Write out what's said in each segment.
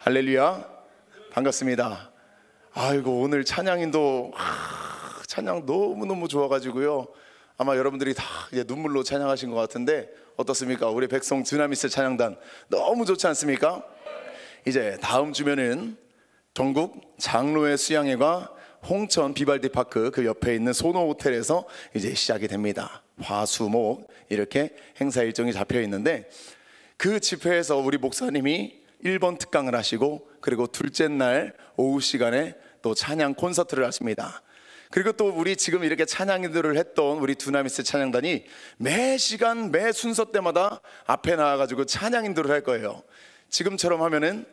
할렐루야, 반갑습니다. 아이고, 오늘 찬양인도 찬양 너무너무 좋아가지고요, 아마 여러분들이 다 이제 눈물로 찬양하신 것 같은데 어떻습니까? 우리 백성 드나미스 찬양단 너무 좋지 않습니까? 이제 다음 주면은 전국 장로회 수양회가 홍천 비발디 파크 그 옆에 있는 소노 호텔에서 이제 시작이 됩니다. 화수목 이렇게 행사 일정이 잡혀 있는데, 그 집회에서 우리 목사님이 1번 특강을 하시고, 그리고 둘째 날 오후 시간에 또 찬양 콘서트를 하십니다. 그리고 또 우리 지금 이렇게 찬양들을 했던 우리 두나미스 찬양단이 매 시간 매 순서 때마다 앞에 나와가지고 찬양인들을 할 거예요. 지금처럼 하면은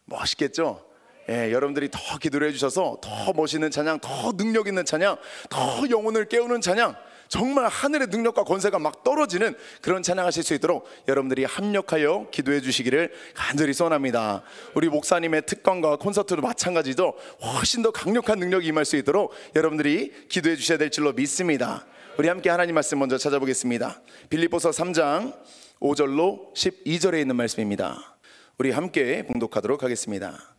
멋있겠죠? 예, 여러분들이 더 기도를 해주셔서 더 멋있는 찬양, 더 능력 있는 찬양, 더 영혼을 깨우는 찬양, 정말 하늘의 능력과 권세가 막 떨어지는 그런 찬양하실 수 있도록 여러분들이 합력하여 기도해 주시기를 간절히 소원합니다. 우리 목사님의 특강과 콘서트도 마찬가지죠. 훨씬 더 강력한 능력이 임할 수 있도록 여러분들이 기도해 주셔야 될 줄로 믿습니다. 우리 함께 하나님 말씀 먼저 찾아보겠습니다. 빌립보서 3장 5절로 12절에 있는 말씀입니다. 우리 함께 봉독하도록 하겠습니다.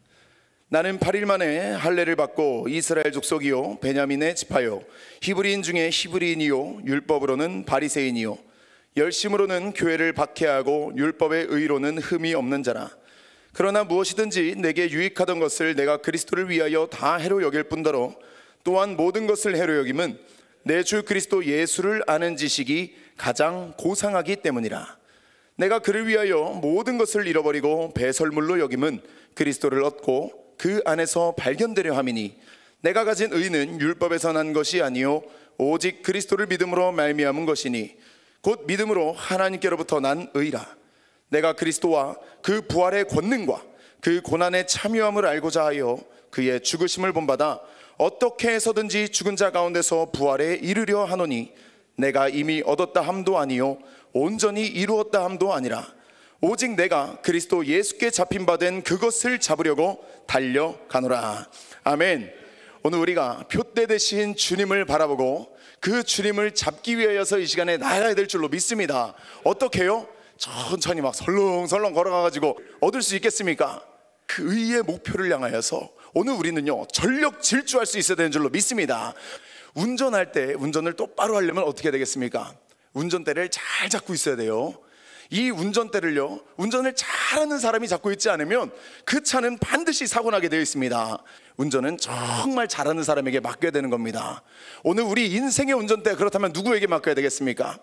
나는 8일 만에 할례를 받고 이스라엘 족속이요 베냐민의 지파요 히브리인 중에 히브리인이요 율법으로는 바리새인이요 열심으로는 교회를 박해하고 율법의 의로는 흠이 없는 자라. 그러나 무엇이든지 내게 유익하던 것을 내가 그리스도를 위하여 다 해로 여길 뿐더러 또한 모든 것을 해로 여김은 내 주 그리스도 예수를 아는 지식이 가장 고상하기 때문이라. 내가 그를 위하여 모든 것을 잃어버리고 배설물로 여김은 그리스도를 얻고 그 안에서 발견되려 함이니, 내가 가진 의는 율법에서 난 것이 아니요 오직 그리스도를 믿음으로 말미암은 것이니 곧 믿음으로 하나님께로부터 난 의라. 내가 그리스도와 그 부활의 권능과 그 고난의 참여함을 알고자 하여 그의 죽으심을 본받아 어떻게 해서든지 죽은 자 가운데서 부활에 이르려 하노니, 내가 이미 얻었다 함도 아니요 온전히 이루었다 함도 아니라 오직 내가 그리스도 예수께 잡힌 바 된 그것을 잡으려고 달려가노라. 아멘. 오늘 우리가 표대 되신 주님을 바라보고 그 주님을 잡기 위하여서 이 시간에 나아가야 될 줄로 믿습니다. 어떻게 해요? 천천히 막 설렁설렁 걸어가가지고 얻을 수 있겠습니까? 그 의의 목표를 향하여서 오늘 우리는요 전력 질주할 수 있어야 되는 줄로 믿습니다. 운전할 때 운전을 똑바로 하려면 어떻게 되겠습니까? 운전대를 잘 잡고 있어야 돼요. 이 운전대를요, 운전을 잘하는 사람이 잡고 있지 않으면 그 차는 반드시 사고나게 되어 있습니다. 운전은 정말 잘하는 사람에게 맡겨야 되는 겁니다. 오늘 우리 인생의 운전대, 그렇다면 누구에게 맡겨야 되겠습니까?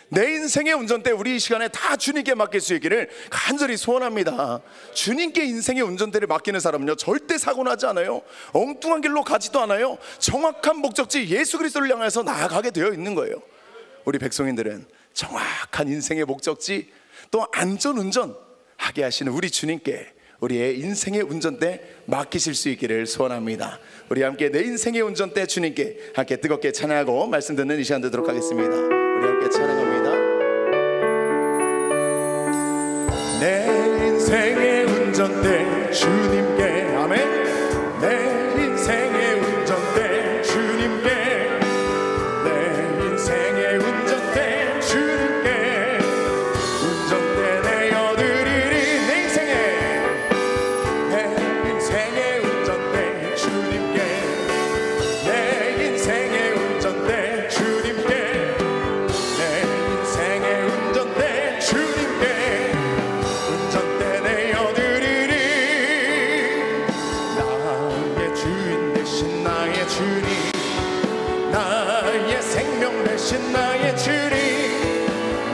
내 인생의 운전대 우리 이 시간에 다 주님께 맡길 수 있기를 간절히 소원합니다. 주님께 인생의 운전대를 맡기는 사람은요 절대 사고나지 않아요. 엉뚱한 길로 가지도 않아요. 정확한 목적지 예수 그리스도를 향해서 나아가게 되어 있는 거예요. 우리 백성인들은 정확한 인생의 목적지, 또 안전운전 하게 하시는 우리 주님께 우리의 인생의 운전대 맡기실 수 있기를 소원합니다. 우리 함께 내 인생의 운전대 주님께 함께 뜨겁게 찬양하고 말씀 듣는 이 시간 되도록 하겠습니다. 우리 함께 찬양합니다. 내 인생의 운전대 주님께, 아멘. 내 인생의 운전대 주님께, 내 인생의 운전대 주님께 운전대 내어드리리. 내 인생의 운전대 주님께, 내 인생의 운전대 주님께, 내 인생의 운전대 주님께 운전대 내어드리리. 나의 주인 되신 나의 주님, 나의 생명 되신 나의 주님,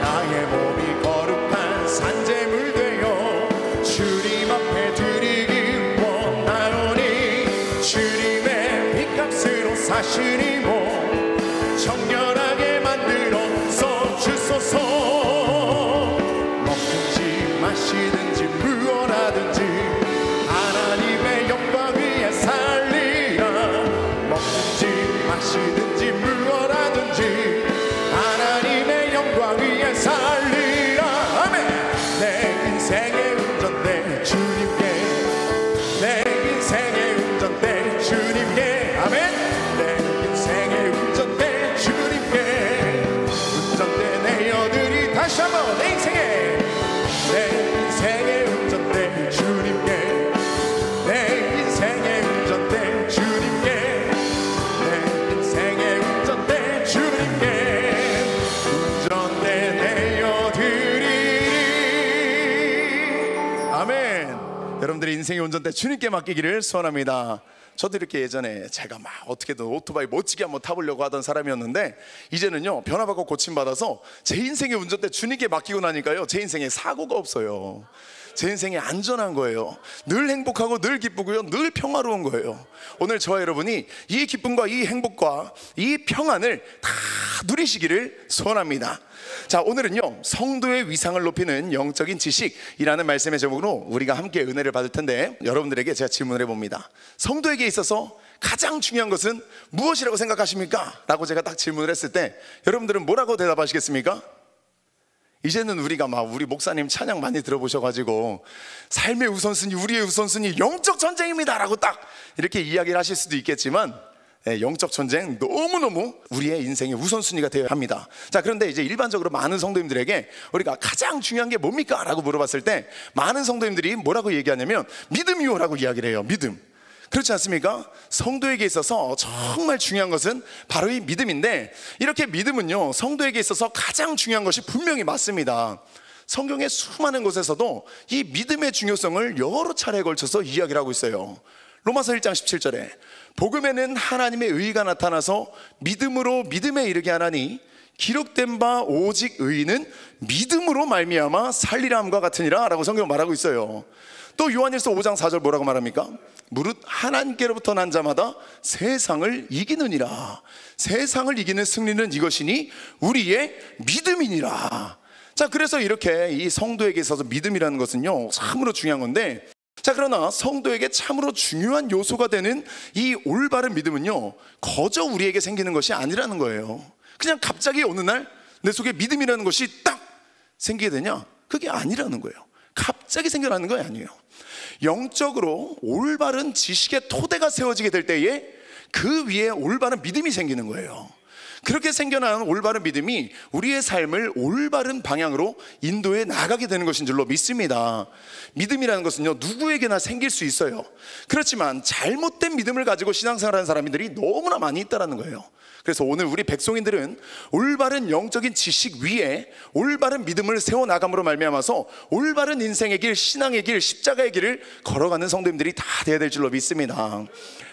나의 몸이 거룩한 산재물 되어 주님 앞에 드리기 원하오니, 주님의 핏값으로 사시니 몸 정결하게 만들어서 주소서. 먹든지 마시든지 무엇하든지 하나님의 영광 위에 살리라. 먹든지 마시든지 무엇하든지 하나님의 영광 위에 살리라. 아멘. 내 인생의 운전대 주님께, 내 인생의 운전대 주님께, 아멘. 내 인생의 여러분들의 인생의 운전대 주님께 맡기기를 소원합니다. 저도 이렇게 예전에 제가 막 어떻게든 오토바이 멋지게 한번 타보려고 하던 사람이었는데, 이제는요 변화받고 고침받아서 제 인생의 운전대 주님께 맡기고 나니까요 제 인생에 사고가 없어요. 제 인생이 안전한 거예요. 늘 행복하고 늘 기쁘고요, 늘 평화로운 거예요. 오늘 저와 여러분이 이 기쁨과 이 행복과 이 평안을 다 누리시기를 소원합니다. 자, 오늘은요 성도의 위상을 높이는 영적인 지식이라는 말씀의 제목으로 우리가 함께 은혜를 받을 텐데, 여러분들에게 제가 질문을 해봅니다. 성도에게 있어서 가장 중요한 것은 무엇이라고 생각하십니까? 라고 제가 딱 질문을 했을 때 여러분들은 뭐라고 대답하시겠습니까? 이제는 우리가 막 우리 목사님 찬양 많이 들어보셔가지고 삶의 우선순위, 우리의 우선순위 영적 전쟁입니다 라고 딱 이렇게 이야기를 하실 수도 있겠지만, 영적 전쟁 너무너무 우리의 인생의 우선순위가 되어야 합니다. 자, 그런데 이제 일반적으로 많은 성도님들에게 우리가 가장 중요한 게 뭡니까? 라고 물어봤을 때 많은 성도님들이 뭐라고 얘기하냐면 믿음이요 라고 이야기를 해요. 믿음. 그렇지 않습니까? 성도에게 있어서 정말 중요한 것은 바로 이 믿음인데, 이렇게 믿음은요 성도에게 있어서 가장 중요한 것이 분명히 맞습니다. 성경의 수많은 곳에서도 이 믿음의 중요성을 여러 차례에 걸쳐서 이야기를 하고 있어요. 로마서 1장 17절에 복음에는 하나님의 의가 나타나서 믿음으로 믿음에 이르게 하나니 기록된 바 오직 의인은 믿음으로 말미암아 살리라 함과 같으니라 라고 성경 말하고 있어요. 또 요한일서 5장 4절 뭐라고 말합니까? 무릇 하나님께로부터 난 자마다 세상을 이기느니라. 세상을 이기는 승리는 이것이니 우리의 믿음이니라. 자, 그래서 이렇게 이 성도에게 있어서 믿음이라는 것은요 참으로 중요한 건데, 자, 그러나 성도에게 참으로 중요한 요소가 되는 이 올바른 믿음은요 거저 우리에게 생기는 것이 아니라는 거예요. 그냥 갑자기 어느 날 내 속에 믿음이라는 것이 딱 생기게 되냐? 그게 아니라는 거예요. 갑자기 생겨나는 거 아니에요. 영적으로 올바른 지식의 토대가 세워지게 될 때에 그 위에 올바른 믿음이 생기는 거예요. 그렇게 생겨나는 올바른 믿음이 우리의 삶을 올바른 방향으로 인도해 나가게 되는 것인 줄로 믿습니다. 믿음이라는 것은요 누구에게나 생길 수 있어요. 그렇지만 잘못된 믿음을 가지고 신앙생활하는 사람들이 너무나 많이 있다는 거예요. 그래서 오늘 우리 백성인들은 올바른 영적인 지식 위에 올바른 믿음을 세워나감으로 말미암아서 올바른 인생의 길, 신앙의 길, 십자가의 길을 걸어가는 성도님들이 다 되어야 될 줄로 믿습니다.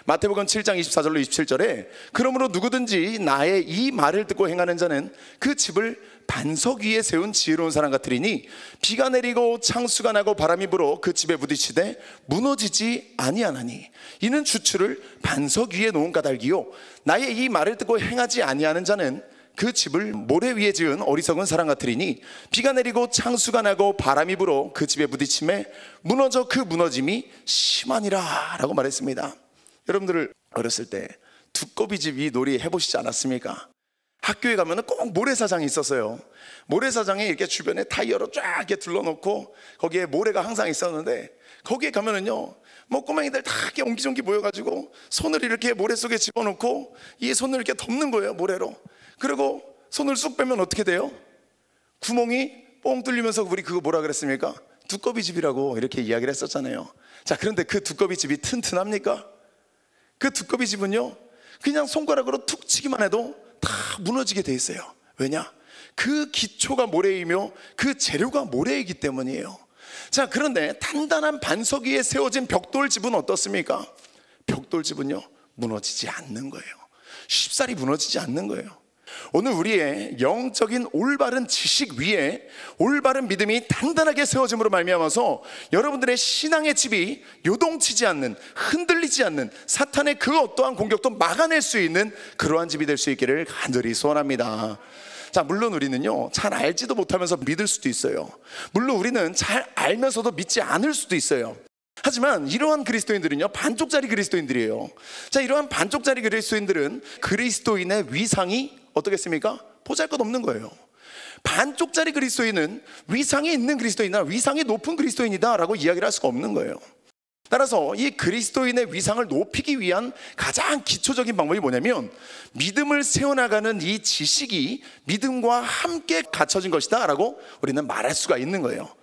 마태복음 7장 24절로 27절에 그러므로 누구든지 나의 이 말을 듣고 행하는 자는 그 집을 반석 위에 세운 지혜로운 사람 같으리니 비가 내리고 창수가 나고 바람이 불어 그 집에 부딪히되 무너지지 아니하나니 이는 주추를 반석 위에 놓은 까닭이요 나의 이 말을 듣고 행하지 아니하는 자는 그 집을 모래 위에 지은 어리석은 사람 같으리니 비가 내리고 창수가 나고 바람이 불어 그 집에 부딪힘에 무너져 그 무너짐이 심하니라 라고 말했습니다. 여러분들 어렸을 때 두꺼비집 이 놀이 해보시지 않았습니까? 학교에 가면 꼭 모래사장이 있었어요. 모래사장에 이렇게 주변에 타이어로 쫙 이렇게 둘러놓고 거기에 모래가 항상 있었는데, 거기에 가면은요 뭐 꼬맹이들 다 이렇게 옹기종기 모여가지고 손을 이렇게 모래 속에 집어넣고 이 손을 이렇게 덮는 거예요, 모래로. 그리고 손을 쑥 빼면 어떻게 돼요? 구멍이 뻥 뚫리면서 우리 그거 뭐라 그랬습니까? 두꺼비집이라고 이렇게 이야기를 했었잖아요. 자, 그런데 그 두꺼비집이 튼튼합니까? 그 두꺼비집은요 그냥 손가락으로 툭 치기만 해도 다 무너지게 돼 있어요. 왜냐? 그 기초가 모래이며 그 재료가 모래이기 때문이에요. 자, 그런데 단단한 반석 위에 세워진 벽돌집은 어떻습니까? 벽돌집은요 무너지지 않는 거예요. 쉽사리 무너지지 않는 거예요. 오늘 우리의 영적인 올바른 지식 위에 올바른 믿음이 단단하게 세워짐으로 말미암아서 여러분들의 신앙의 집이 요동치지 않는, 흔들리지 않는 사탄의 그 어떠한 공격도 막아낼 수 있는 그러한 집이 될 수 있기를 간절히 소원합니다. 자, 물론 우리는요 잘 알지도 못하면서 믿을 수도 있어요. 물론 우리는 잘 알면서도 믿지 않을 수도 있어요. 하지만 이러한 그리스도인들은요 반쪽짜리 그리스도인들이에요. 자, 이러한 반쪽짜리 그리스도인들은 그리스도인의 위상이 어떻겠습니까? 보잘것없는 거예요. 반쪽짜리 그리스도인은 위상이 있는 그리스도인이나 위상이 높은 그리스도인이다 라고 이야기를 할 수가 없는 거예요. 따라서 이 그리스도인의 위상을 높이기 위한 가장 기초적인 방법이 뭐냐면 믿음을 세워나가는 이 지식이 믿음과 함께 갖춰진 것이다 라고 우리는 말할 수가 있는 거예요.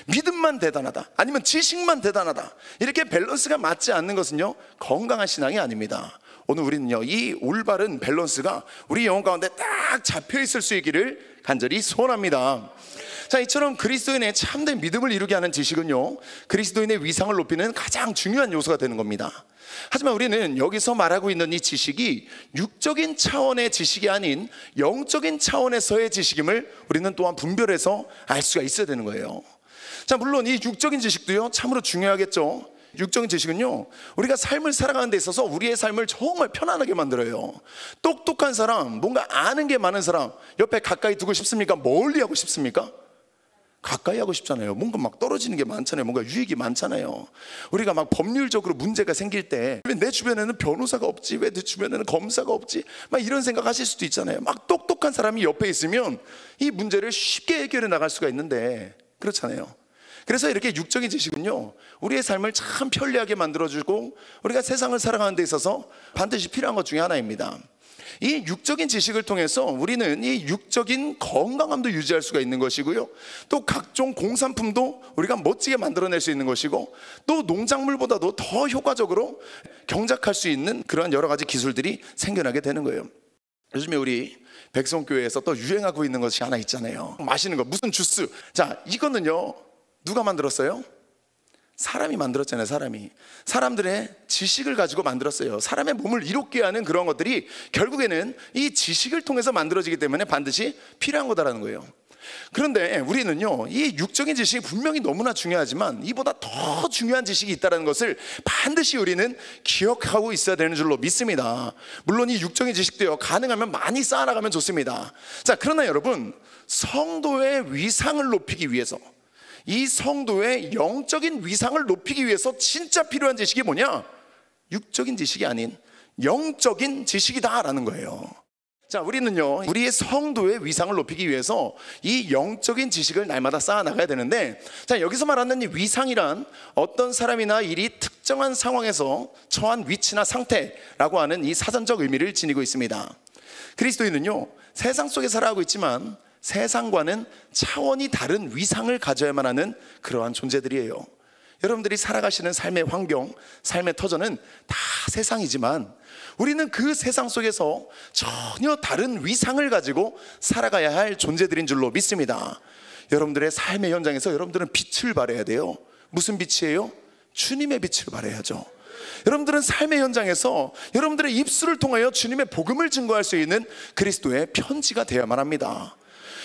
믿음만 대단하다, 아니면 지식만 대단하다, 이렇게 밸런스가 맞지 않는 것은요 건강한 신앙이 아닙니다. 오늘 우리는요 이 올바른 밸런스가 우리 영혼 가운데 딱 잡혀 있을 수 있기를 간절히 소원합니다. 자, 이처럼 그리스도인의 참된 믿음을 이루게 하는 지식은요, 그리스도인의 위상을 높이는 가장 중요한 요소가 되는 겁니다. 하지만 우리는 여기서 말하고 있는 이 지식이 육적인 차원의 지식이 아닌 영적인 차원에서의 지식임을 우리는 또한 분별해서 알 수가 있어야 되는 거예요. 자, 물론 이 육적인 지식도요 참으로 중요하겠죠. 육적인 지식은요, 우리가 삶을 살아가는 데 있어서 우리의 삶을 정말 편안하게 만들어요. 똑똑한 사람, 뭔가 아는 게 많은 사람 옆에 가까이 두고 싶습니까? 멀리 하고 싶습니까? 가까이 하고 싶잖아요. 뭔가 막 떨어지는 게 많잖아요. 뭔가 유익이 많잖아요. 우리가 막 법률적으로 문제가 생길 때 왜 내 주변에는 변호사가 없지? 왜 내 주변에는 검사가 없지? 막 이런 생각 하실 수도 있잖아요. 막 똑똑한 사람이 옆에 있으면 이 문제를 쉽게 해결해 나갈 수가 있는데, 그렇잖아요. 그래서 이렇게 육적인 지식은요, 우리의 삶을 참 편리하게 만들어주고 우리가 세상을 살아가는 데 있어서 반드시 필요한 것 중에 하나입니다. 이 육적인 지식을 통해서 우리는 이 육적인 건강함도 유지할 수가 있는 것이고요, 또 각종 공산품도 우리가 멋지게 만들어낼 수 있는 것이고, 또 농작물보다도 더 효과적으로 경작할 수 있는 그러한 여러 가지 기술들이 생겨나게 되는 거예요. 요즘에 우리 백성교회에서 또 유행하고 있는 것이 하나 있잖아요. 마시는 거, 무슨 주스. 자, 이거는요 누가 만들었어요? 사람이 만들었잖아요. 사람들의 지식을 가지고 만들었어요. 사람의 몸을 이롭게 하는 그런 것들이 결국에는 이 지식을 통해서 만들어지기 때문에 반드시 필요한 거다라는 거예요. 그런데 우리는요, 이 육적인 지식이 분명히 너무나 중요하지만 이보다 더 중요한 지식이 있다는 것을 반드시 우리는 기억하고 있어야 되는 줄로 믿습니다. 물론 이 육적인 지식도요, 가능하면 많이 쌓아나가면 좋습니다. 자, 그러나 여러분, 성도의 위상을 높이기 위해서, 이 성도의 영적인 위상을 높이기 위해서 진짜 필요한 지식이 뭐냐? 육적인 지식이 아닌 영적인 지식이다라는 거예요. 자, 우리는요, 우리의 성도의 위상을 높이기 위해서 이 영적인 지식을 날마다 쌓아 나가야 되는데, 자, 여기서 말하는 이 위상이란 어떤 사람이나 일이 특정한 상황에서 처한 위치나 상태라고 하는 이 사전적 의미를 지니고 있습니다. 그리스도인은요, 세상 속에 살아가고 있지만 세상과는 차원이 다른 위상을 가져야만 하는 그러한 존재들이에요. 여러분들이 살아가시는 삶의 환경, 삶의 터전은 다 세상이지만 우리는 그 세상 속에서 전혀 다른 위상을 가지고 살아가야 할 존재들인 줄로 믿습니다. 여러분들의 삶의 현장에서 여러분들은 빛을 발해야 돼요. 무슨 빛이에요? 주님의 빛을 발해야죠. 여러분들은 삶의 현장에서 여러분들의 입술을 통하여 주님의 복음을 증거할 수 있는 그리스도의 편지가 되어야만 합니다.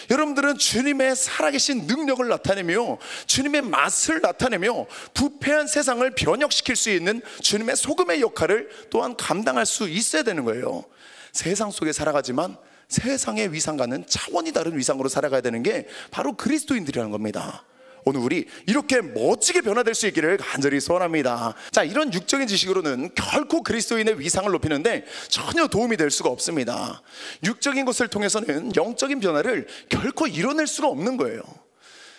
여러분들은 주님의 살아계신 능력을 나타내며 주님의 맛을 나타내며 부패한 세상을 변혁시킬 수 있는 주님의 소금의 역할을 또한 감당할 수 있어야 되는 거예요. 세상 속에 살아가지만 세상의 위상과는 차원이 다른 위상으로 살아가야 되는 게 바로 그리스도인들이라는 겁니다. 오늘 우리 이렇게 멋지게 변화될 수 있기를 간절히 소원합니다. 자, 이런 육적인 지식으로는 결코 그리스도인의 위상을 높이는데 전혀 도움이 될 수가 없습니다. 육적인 것을 통해서는 영적인 변화를 결코 이뤄낼 수가 없는 거예요.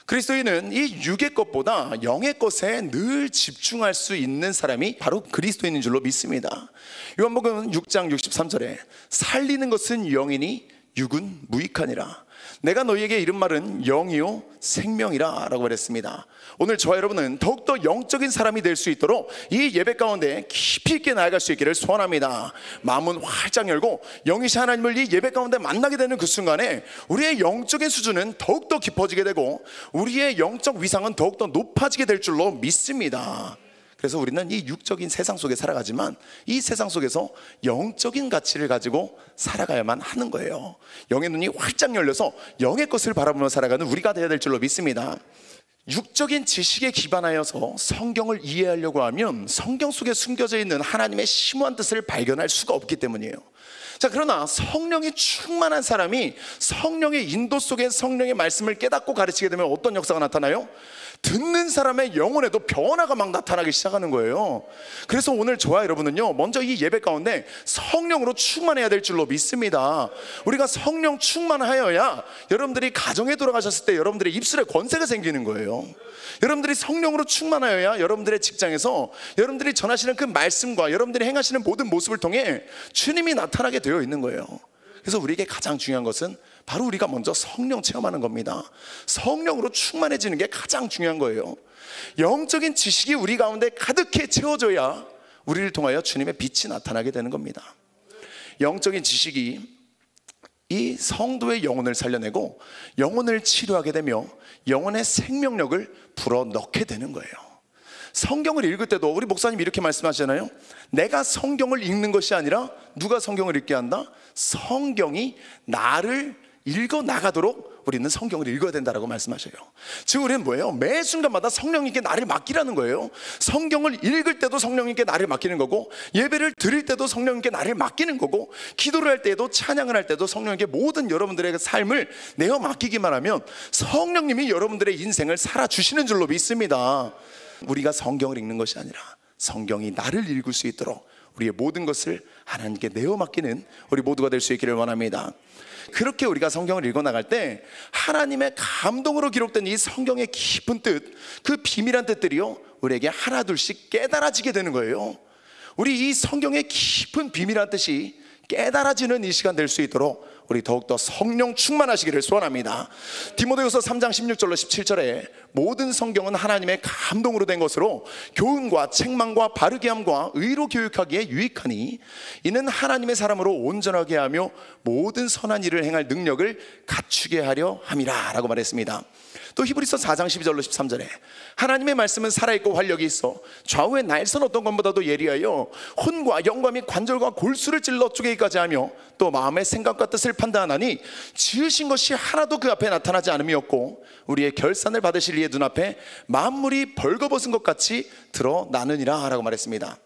그리스도인은 이 육의 것보다 영의 것에 늘 집중할 수 있는 사람이 바로 그리스도인인 줄로 믿습니다. 요한복음 6장 63절에 살리는 것은 영이니 육은 무익하니라. 내가 너희에게 이른 말은 영이요 생명이라 라고 말했습니다. 오늘 저와 여러분은 더욱더 영적인 사람이 될 수 있도록 이 예배 가운데 깊이 있게 나아갈 수 있기를 소원합니다. 마음은 활짝 열고 영이신 하나님을 이 예배 가운데 만나게 되는 그 순간에 우리의 영적인 수준은 더욱더 깊어지게 되고 우리의 영적 위상은 더욱더 높아지게 될 줄로 믿습니다. 그래서 우리는 이 육적인 세상 속에 살아가지만 이 세상 속에서 영적인 가치를 가지고 살아가야만 하는 거예요. 영의 눈이 활짝 열려서 영의 것을 바라보며 살아가는 우리가 되어야 될 줄로 믿습니다. 육적인 지식에 기반하여서 성경을 이해하려고 하면 성경 속에 숨겨져 있는 하나님의 심오한 뜻을 발견할 수가 없기 때문이에요. 자, 그러나 성령이 충만한 사람이 성령의 인도 속에 성령의 말씀을 깨닫고 가르치게 되면 어떤 역사가 나타나요? 듣는 사람의 영혼에도 변화가 막 나타나기 시작하는 거예요. 그래서 오늘 저와 여러분은요, 먼저 이 예배 가운데 성령으로 충만해야 될 줄로 믿습니다. 우리가 성령 충만하여야 여러분들이 가정에 돌아가셨을 때 여러분들의 입술에 권세가 생기는 거예요. 여러분들이 성령으로 충만하여야 여러분들의 직장에서 여러분들이 전하시는 그 말씀과 여러분들이 행하시는 모든 모습을 통해 주님이 나타나게 되어 있는 거예요. 그래서 우리에게 가장 중요한 것은 바로 우리가 먼저 성령 체험하는 겁니다. 성령으로 충만해지는 게 가장 중요한 거예요. 영적인 지식이 우리 가운데 가득히 채워져야 우리를 통하여 주님의 빛이 나타나게 되는 겁니다. 영적인 지식이 이 성도의 영혼을 살려내고 영혼을 치료하게 되며 영혼의 생명력을 불어넣게 되는 거예요. 성경을 읽을 때도 우리 목사님이 이렇게 말씀하시잖아요. 내가 성경을 읽는 것이 아니라 누가 성경을 읽게 한다? 성경이 나를 읽어 나가도록 우리는 성경을 읽어야 된다라고 말씀하셔요. 즉 우리는 뭐예요? 매 순간마다 성령님께 나를 맡기라는 거예요. 성경을 읽을 때도 성령님께 나를 맡기는 거고, 예배를 드릴 때도 성령님께 나를 맡기는 거고, 기도를 할 때도 찬양을 할 때도 성령님께 모든 여러분들의 삶을 내어 맡기기만 하면 성령님이 여러분들의 인생을 살아주시는 줄로 믿습니다. 우리가 성경을 읽는 것이 아니라 성경이 나를 읽을 수 있도록 우리의 모든 것을 하나님께 내어 맡기는 우리 모두가 될 수 있기를 원합니다. 그렇게 우리가 성경을 읽어나갈 때 하나님의 감동으로 기록된 이 성경의 깊은 뜻, 그 비밀한 뜻들이요 우리에게 하나둘씩 깨달아지게 되는 거예요. 우리 이 성경의 깊은 비밀한 뜻이 깨달아지는 이 시간 될 수 있도록 우리 더욱더 성령 충만하시기를 소원합니다. 디모데후서 3장 16절로 17절에 모든 성경은 하나님의 감동으로 된 것으로 교훈과 책망과 바르게 함과 의로 교육하기에 유익하니 이는 하나님의 사람으로 온전하게 하며 모든 선한 일을 행할 능력을 갖추게 하려 함이라 라고 말했습니다. 또 히브리서 4장 12절로 13절에 하나님의 말씀은 살아있고 활력이 있어 좌우의 날선 어떤 것보다도 예리하여 혼과 영과 및 관절과 골수를 찔러 쪼개기까지 하며 또 마음의 생각과 뜻을 판단하니 지으신 것이 하나도 그 앞에 나타나지 않음이었고 우리의 결산을 받으실 이의 눈앞에 만물이 벌거벗은 것 같이 드러나느니라 라고 말했습니다.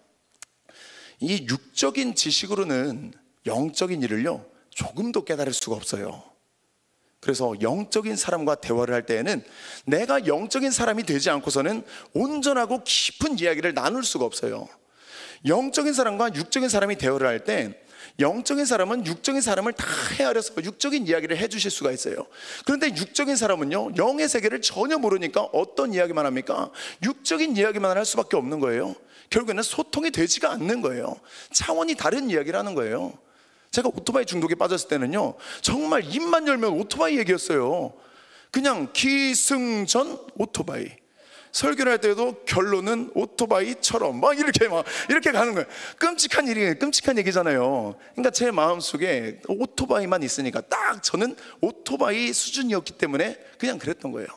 이 육적인 지식으로는 영적인 일을요 조금도 깨달을 수가 없어요. 그래서 영적인 사람과 대화를 할 때에는 내가 영적인 사람이 되지 않고서는 온전하고 깊은 이야기를 나눌 수가 없어요. 영적인 사람과 육적인 사람이 대화를 할 때 영적인 사람은 육적인 사람을 다 헤아려서 육적인 이야기를 해주실 수가 있어요. 그런데 육적인 사람은요 영의 세계를 전혀 모르니까 어떤 이야기만 합니까? 육적인 이야기만 할 수밖에 없는 거예요. 결국에는 소통이 되지가 않는 거예요. 차원이 다른 이야기를 하는 거예요. 제가 오토바이 중독에 빠졌을 때는요 정말 입만 열면 오토바이 얘기였어요. 그냥 기승전 오토바이, 설교를 할 때도 결론은 오토바이처럼 막 이렇게 가는 거예요. 끔찍한 얘기잖아요. 그러니까 제 마음속에 오토바이만 있으니까 딱 저는 오토바이 수준이었기 때문에 그냥 그랬던 거예요.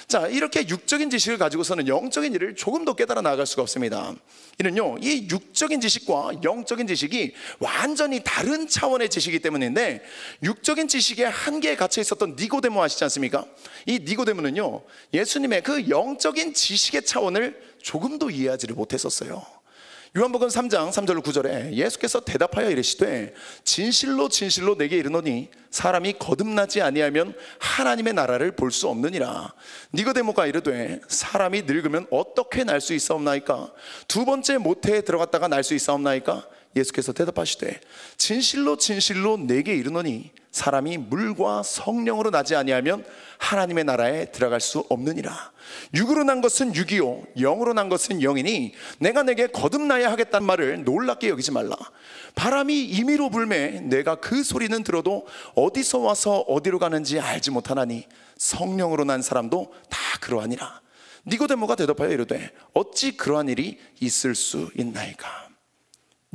자, 이렇게 육적인 지식을 가지고서는 영적인 일을 조금 더 깨달아 나갈 수가 없습니다. 이는요 이 육적인 지식과 영적인 지식이 완전히 다른 차원의 지식이기 때문인데, 육적인 지식의 한계에 갇혀 있었던 니고데모 아시지 않습니까? 이 니고데모는요 예수님의 그 영적인 지식의 차원을 조금도 이해하지를 못했었어요. 요한복음 3장 3절 9절에 예수께서 대답하여 이르시되 진실로 진실로 내게 이르노니 사람이 거듭나지 아니하면 하나님의 나라를 볼 수 없느니라. 니고데모가 이르되 사람이 늙으면 어떻게 날 수 있사옵나이까? 두 번째 모태에 들어갔다가 날 수 있사옵나이까? 예수께서 대답하시되 진실로 진실로 내게 이르노니 사람이 물과 성령으로 나지 아니하면 하나님의 나라에 들어갈 수 없느니라. 육으로 난 것은 육이요 영으로 난 것은 영이니 내가 내게 거듭나야 하겠다는 말을 놀랍게 여기지 말라. 바람이 임의로 불매 내가 그 소리는 들어도 어디서 와서 어디로 가는지 알지 못하나니 성령으로 난 사람도 다 그러하니라. 니고데모가 대답하여 이르되 어찌 그러한 일이 있을 수 있나이까?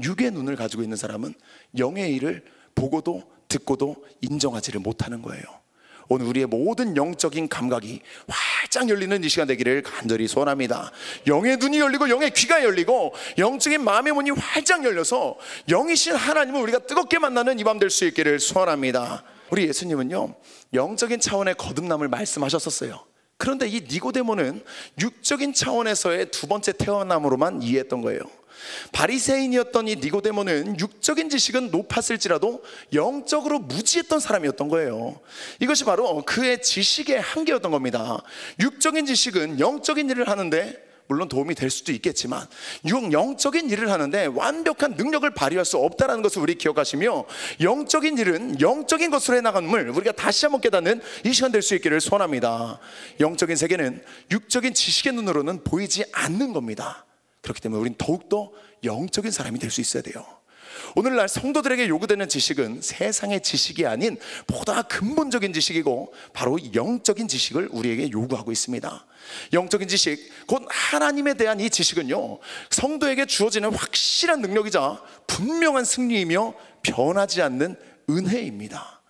육의 눈을 가지고 있는 사람은 영의 일을 보고도 듣고도 인정하지를 못하는 거예요. 오늘 우리의 모든 영적인 감각이 활짝 열리는 이 시간 되기를 간절히 소원합니다. 영의 눈이 열리고 영의 귀가 열리고 영적인 마음의 문이 활짝 열려서 영이신 하나님을 우리가 뜨겁게 만나는 이 밤 될 수 있기를 소원합니다. 우리 예수님은요 영적인 차원의 거듭남을 말씀하셨었어요. 그런데 이 니고데모는 육적인 차원에서의 두 번째 태어남으로만 이해했던 거예요. 바리새인이었던 이 니고데모는 육적인 지식은 높았을지라도 영적으로 무지했던 사람이었던 거예요. 이것이 바로 그의 지식의 한계였던 겁니다. 육적인 지식은 영적인 일을 하는데 물론 도움이 될 수도 있겠지만 영적인 일을 하는데 완벽한 능력을 발휘할 수 없다는 것을 우리 기억하시며, 영적인 일은 영적인 것으로 해나감을 우리가 다시 한번 깨닫는 이 시간 될 수 있기를 소원합니다. 영적인 세계는 육적인 지식의 눈으로는 보이지 않는 겁니다. 그렇기 때문에 우리는 더욱더 영적인 사람이 될 수 있어야 돼요. 오늘날 성도들에게 요구되는 지식은 세상의 지식이 아닌 보다 근본적인 지식이고 바로 영적인 지식을 우리에게 요구하고 있습니다. 영적인 지식, 곧 하나님에 대한 이 지식은요 성도에게 주어지는 확실한 능력이자 분명한 승리이며 변하지 않는 은혜입니다.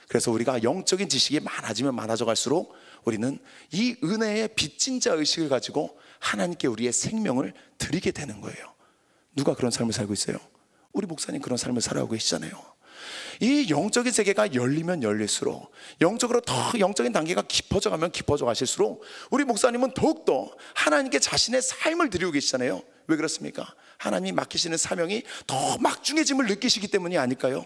그래서 우리가 영적인 지식이 많아지면 많아져 갈수록 우리는 이 은혜의 빚진 자 의식을 가지고 하나님께 우리의 생명을 드리게 되는 거예요. 누가 그런 삶을 살고 있어요? 우리 목사님 그런 삶을 살아가고 계시잖아요. 이 영적인 세계가 열리면 열릴수록, 영적으로 더 영적인 단계가 깊어져 가면 깊어져 가실수록 우리 목사님은 더욱더 하나님께 자신의 삶을 드리고 계시잖아요. 왜 그렇습니까? 하나님이 맡기시는 사명이 더 막중해짐을 느끼시기 때문이 아닐까요?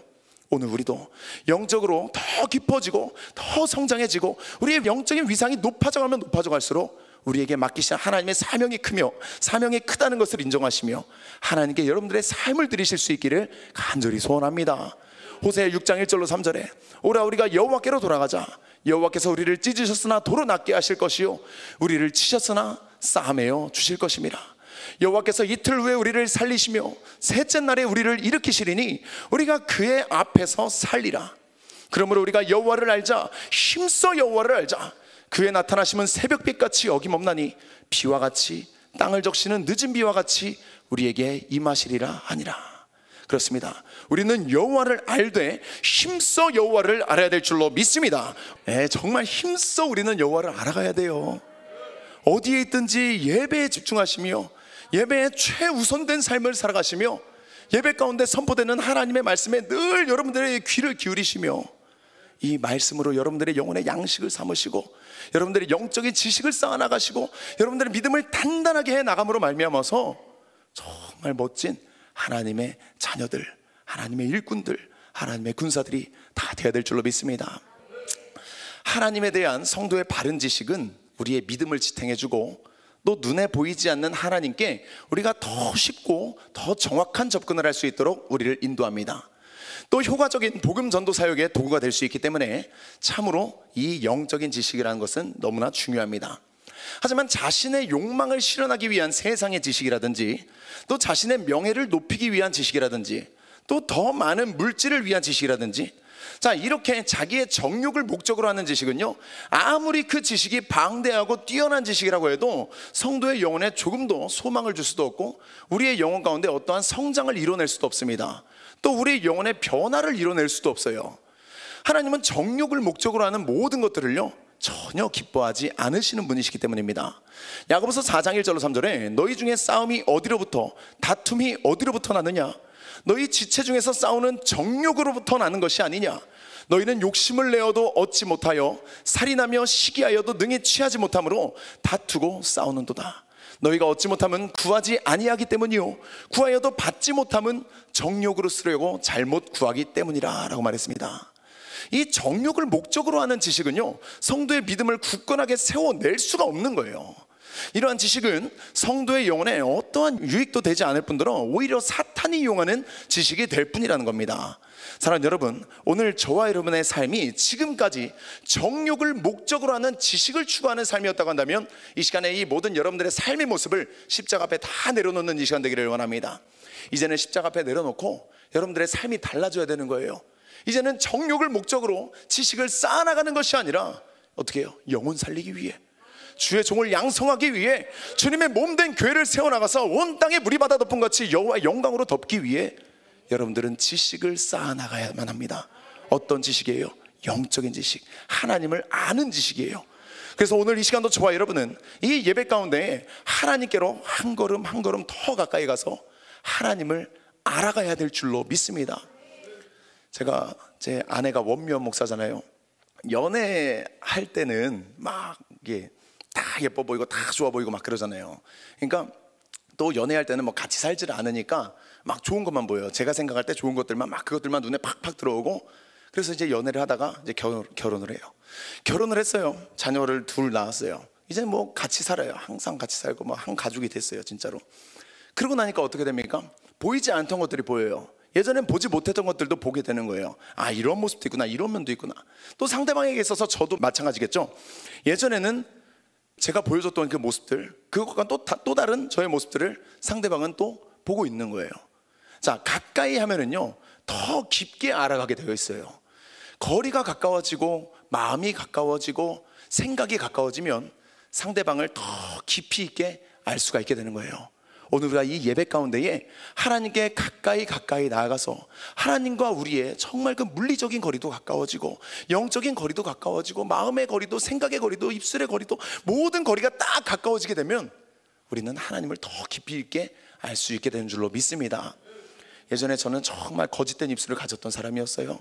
오늘 우리도 영적으로 더 깊어지고 더 성장해지고 우리의 영적인 위상이 높아져 가면 높아져 갈수록 우리에게 맡기신 하나님의 사명이 크며 사명이 크다는 것을 인정하시며 하나님께 여러분들의 삶을 드리실 수 있기를 간절히 소원합니다. 호세아 6장 1절로 3절에 오라 우리가 여호와께로 돌아가자. 여호와께서 우리를 찢으셨으나 도로 낫게 하실 것이요 우리를 치셨으나 싸매어 주실 것입니다. 여호와께서 이틀 후에 우리를 살리시며 셋째 날에 우리를 일으키시리니 우리가 그의 앞에서 살리라. 그러므로 우리가 여호와를 알자. 힘써 여호와를 알자. 그의 나타나심은 새벽빛같이 어김없나니 비와 같이 땅을 적시는 늦은 비와 같이 우리에게 임하시리라 하니라. 그렇습니다. 우리는 여호와를 알되 힘써 여호와를 알아야 될 줄로 믿습니다. 정말 힘써 우리는 여호와를 알아가야 돼요. 어디에 있든지 예배에 집중하시며 예배에 최우선된 삶을 살아가시며 예배 가운데 선포되는 하나님의 말씀에 늘 여러분들의 귀를 기울이시며 이 말씀으로 여러분들의 영혼의 양식을 삼으시고 여러분들의 영적인 지식을 쌓아나가시고 여러분들의 믿음을 단단하게 해나감으로 말미암아서 정말 멋진 하나님의 자녀들, 하나님의 일꾼들, 하나님의 군사들이 다 되어야 될 줄로 믿습니다. 하나님에 대한 성도의 바른 지식은 우리의 믿음을 지탱해주고 또 눈에 보이지 않는 하나님께 우리가 더 쉽고 더 정확한 접근을 할 수 있도록 우리를 인도합니다. 또 효과적인 복음 전도 사역의 도구가 될 수 있기 때문에 참으로 이 영적인 지식이라는 것은 너무나 중요합니다. 하지만 자신의 욕망을 실현하기 위한 세상의 지식이라든지 또 자신의 명예를 높이기 위한 지식이라든지 또 더 많은 물질을 위한 지식이라든지 자 이렇게 자기의 정욕을 목적으로 하는 지식은요 아무리 그 지식이 방대하고 뛰어난 지식이라고 해도 성도의 영혼에 조금도 소망을 줄 수도 없고 우리의 영혼 가운데 어떠한 성장을 이뤄낼 수도 없습니다. 또 우리의 영혼의 변화를 이뤄낼 수도 없어요. 하나님은 정욕을 목적으로 하는 모든 것들을요 전혀 기뻐하지 않으시는 분이시기 때문입니다. 야고보서 4장 1절로 3절에 너희 중에 싸움이 어디로부터 다툼이 어디로부터 나느냐 너희 지체 중에서 싸우는 정욕으로부터 나는 것이 아니냐 너희는 욕심을 내어도 얻지 못하여 살인하며 시기하여도 능히 취하지 못함으로 다투고 싸우는도다. 너희가 얻지 못함은 구하지 아니하기 때문이요 구하여도 받지 못함은 정욕으로 쓰려고 잘못 구하기 때문이라 라고 말했습니다. 이 정욕을 목적으로 하는 지식은요 성도의 믿음을 굳건하게 세워낼 수가 없는 거예요. 이러한 지식은 성도의 영혼에 어떠한 유익도 되지 않을 뿐더러 오히려 사탄이 이용하는 지식이 될 뿐이라는 겁니다. 사랑하는 여러분, 오늘 저와 여러분의 삶이 지금까지 정욕을 목적으로 하는 지식을 추구하는 삶이었다고 한다면 이 시간에 이 모든 여러분들의 삶의 모습을 십자가 앞에 다 내려놓는 이 시간 되기를 원합니다. 이제는 십자가 앞에 내려놓고 여러분들의 삶이 달라져야 되는 거예요. 이제는 정욕을 목적으로 지식을 쌓아나가는 것이 아니라 어떻게 해요? 영혼 살리기 위해 주의 종을 양성하기 위해 주님의 몸된 교회를 세워나가서 온 땅에 물이 받아 덮은 같이 여호와의 영광으로 덮기 위해 여러분들은 지식을 쌓아나가야만 합니다. 어떤 지식이에요? 영적인 지식, 하나님을 아는 지식이에요. 그래서 오늘 이 시간도 저와 여러분은 이 예배 가운데 하나님께로 한 걸음 한 걸음 더 가까이 가서 하나님을 알아가야 될 줄로 믿습니다. 제가 제 아내가 원미연 목사잖아요. 연애할 때는 막 이게 다 예뻐 보이고 다 좋아 보이고 막 그러잖아요. 그러니까 또 연애할 때는 뭐 같이 살지를 않으니까 막 좋은 것만 보여요. 제가 생각할 때 좋은 것들만 막 그것들만 눈에 팍팍 들어오고 그래서 이제 연애를 하다가 이제 결혼을 해요. 결혼을 했어요. 자녀를 둘 낳았어요. 이제 뭐 같이 살아요. 항상 같이 살고 뭐 한 가족이 됐어요, 진짜로. 그러고 나니까 어떻게 됩니까? 보이지 않던 것들이 보여요. 예전엔 보지 못했던 것들도 보게 되는 거예요. 아, 이런 모습도 있구나, 이런 면도 있구나. 또 상대방에게 있어서 저도 마찬가지겠죠. 예전에는 제가 보여줬던 그 모습들, 그것과 또 다른 저의 모습들을 상대방은 또 보고 있는 거예요. 자, 가까이 하면은요 더 깊게 알아가게 되어 있어요. 거리가 가까워지고 마음이 가까워지고 생각이 가까워지면 상대방을 더 깊이 있게 알 수가 있게 되는 거예요. 오늘 우리가 이 예배 가운데에 하나님께 가까이 나아가서 하나님과 우리의 정말 그 물리적인 거리도 가까워지고 영적인 거리도 가까워지고 마음의 거리도 생각의 거리도 입술의 거리도 모든 거리가 딱 가까워지게 되면 우리는 하나님을 더 깊이 있게 알 수 있게 되는 줄로 믿습니다. 예전에 저는 정말 거짓된 입술을 가졌던 사람이었어요.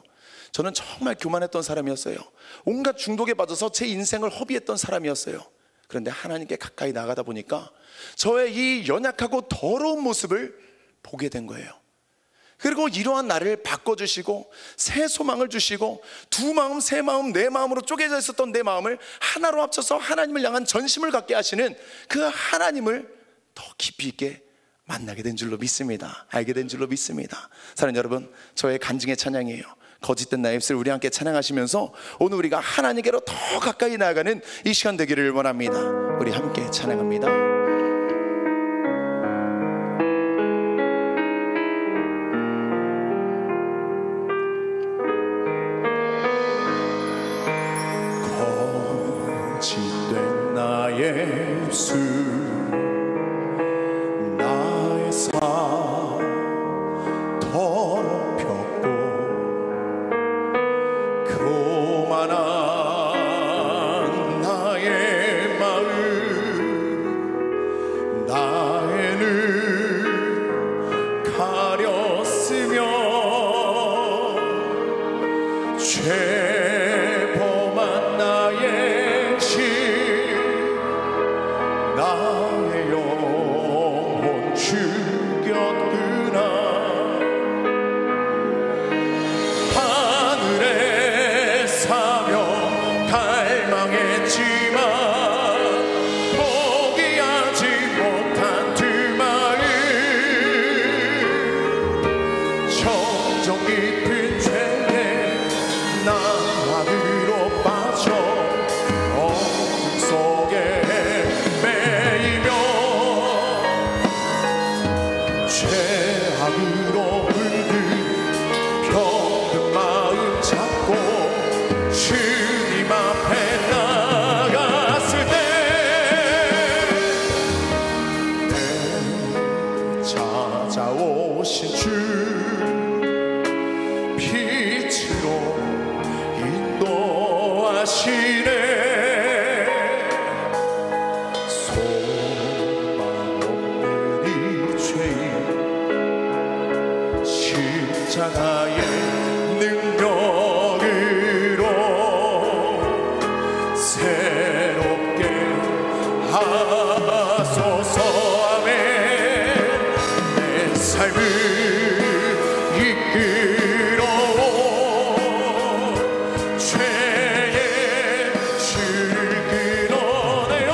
저는 정말 교만했던 사람이었어요. 온갖 중독에 빠져서 제 인생을 허비했던 사람이었어요. 그런데 하나님께 가까이 나가다 보니까 저의 이 연약하고 더러운 모습을 보게 된 거예요. 그리고 이러한 나를 바꿔주시고 새 소망을 주시고 두 마음, 세 마음, 네 마음으로 쪼개져 있었던 내 마음을 하나로 합쳐서 하나님을 향한 전심을 갖게 하시는 그 하나님을 더 깊이 있게 만나게 된 줄로 믿습니다. 알게 된 줄로 믿습니다. 사랑하는 여러분, 저의 간증의 찬양이에요. 거짓된 나의 입술, 우리 함께 찬양하시면서 오늘 우리가 하나님께로 더 가까이 나아가는 이 시간 되기를 원합니다. 우리 함께 찬양합니다. 거짓된 나의 입술, 나의 삶 더럽혔고 교만한 나의 마음, 나의 눈 가렸으며 죄범한 나의 심, 나의 영혼 죽였구나. 하늘에 사며 갈망했지만 포기하지 못한 두 마음, 점점 깊은 죄에 나락으로 빠져 어둠 속에 매이며 죄악으로 물든 병든 마음 잡고 주님 앞에 나갔을 때 찾아오신 주 빛으로 인도하시네. 소망 없는 이 죄인 십자가의 능력으로 새롭게 하소서. 아멘. 내 삶을 이끌어오 죄의 줄을 끊어내어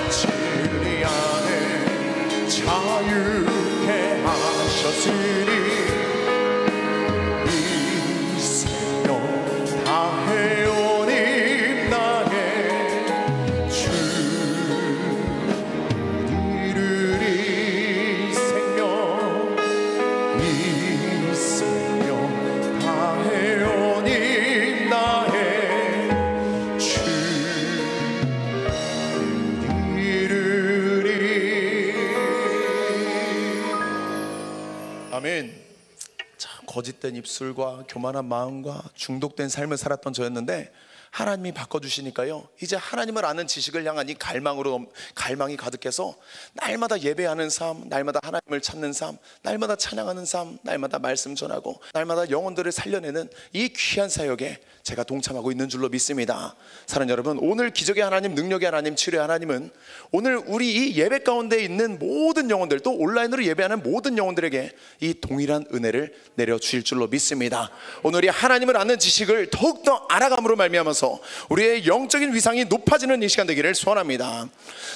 진리 안에 자유케 하셨으니 이 생명 다해오니 나의 주 이르리. 생명 이 생명 다해오니 나의 주 이르리. 아멘. 참 거짓된 입술과 교만한 마음과 중독된 삶을 살았던 저였는데 하나님이 바꿔주시니까요, 이제 하나님을 아는 지식을 향한 이 갈망이 가득해서 날마다 예배하는 삶, 날마다 하나님을 찾는 삶, 날마다 찬양하는 삶, 날마다 말씀 전하고 날마다 영혼들을 살려내는 이 귀한 사역에 제가 동참하고 있는 줄로 믿습니다. 사랑하는 여러분, 오늘 기적의 하나님, 능력의 하나님, 치료의 하나님은 오늘 우리 이 예배 가운데 있는 모든 영혼들, 또 온라인으로 예배하는 모든 영혼들에게 이 동일한 은혜를 내려주실 줄로 믿습니다. 오늘 이 하나님을 아는 지식을 더욱더 알아감으로 말미암아서 우리의 영적인 위상이 높아지는 이 시간 되기를 소원합니다.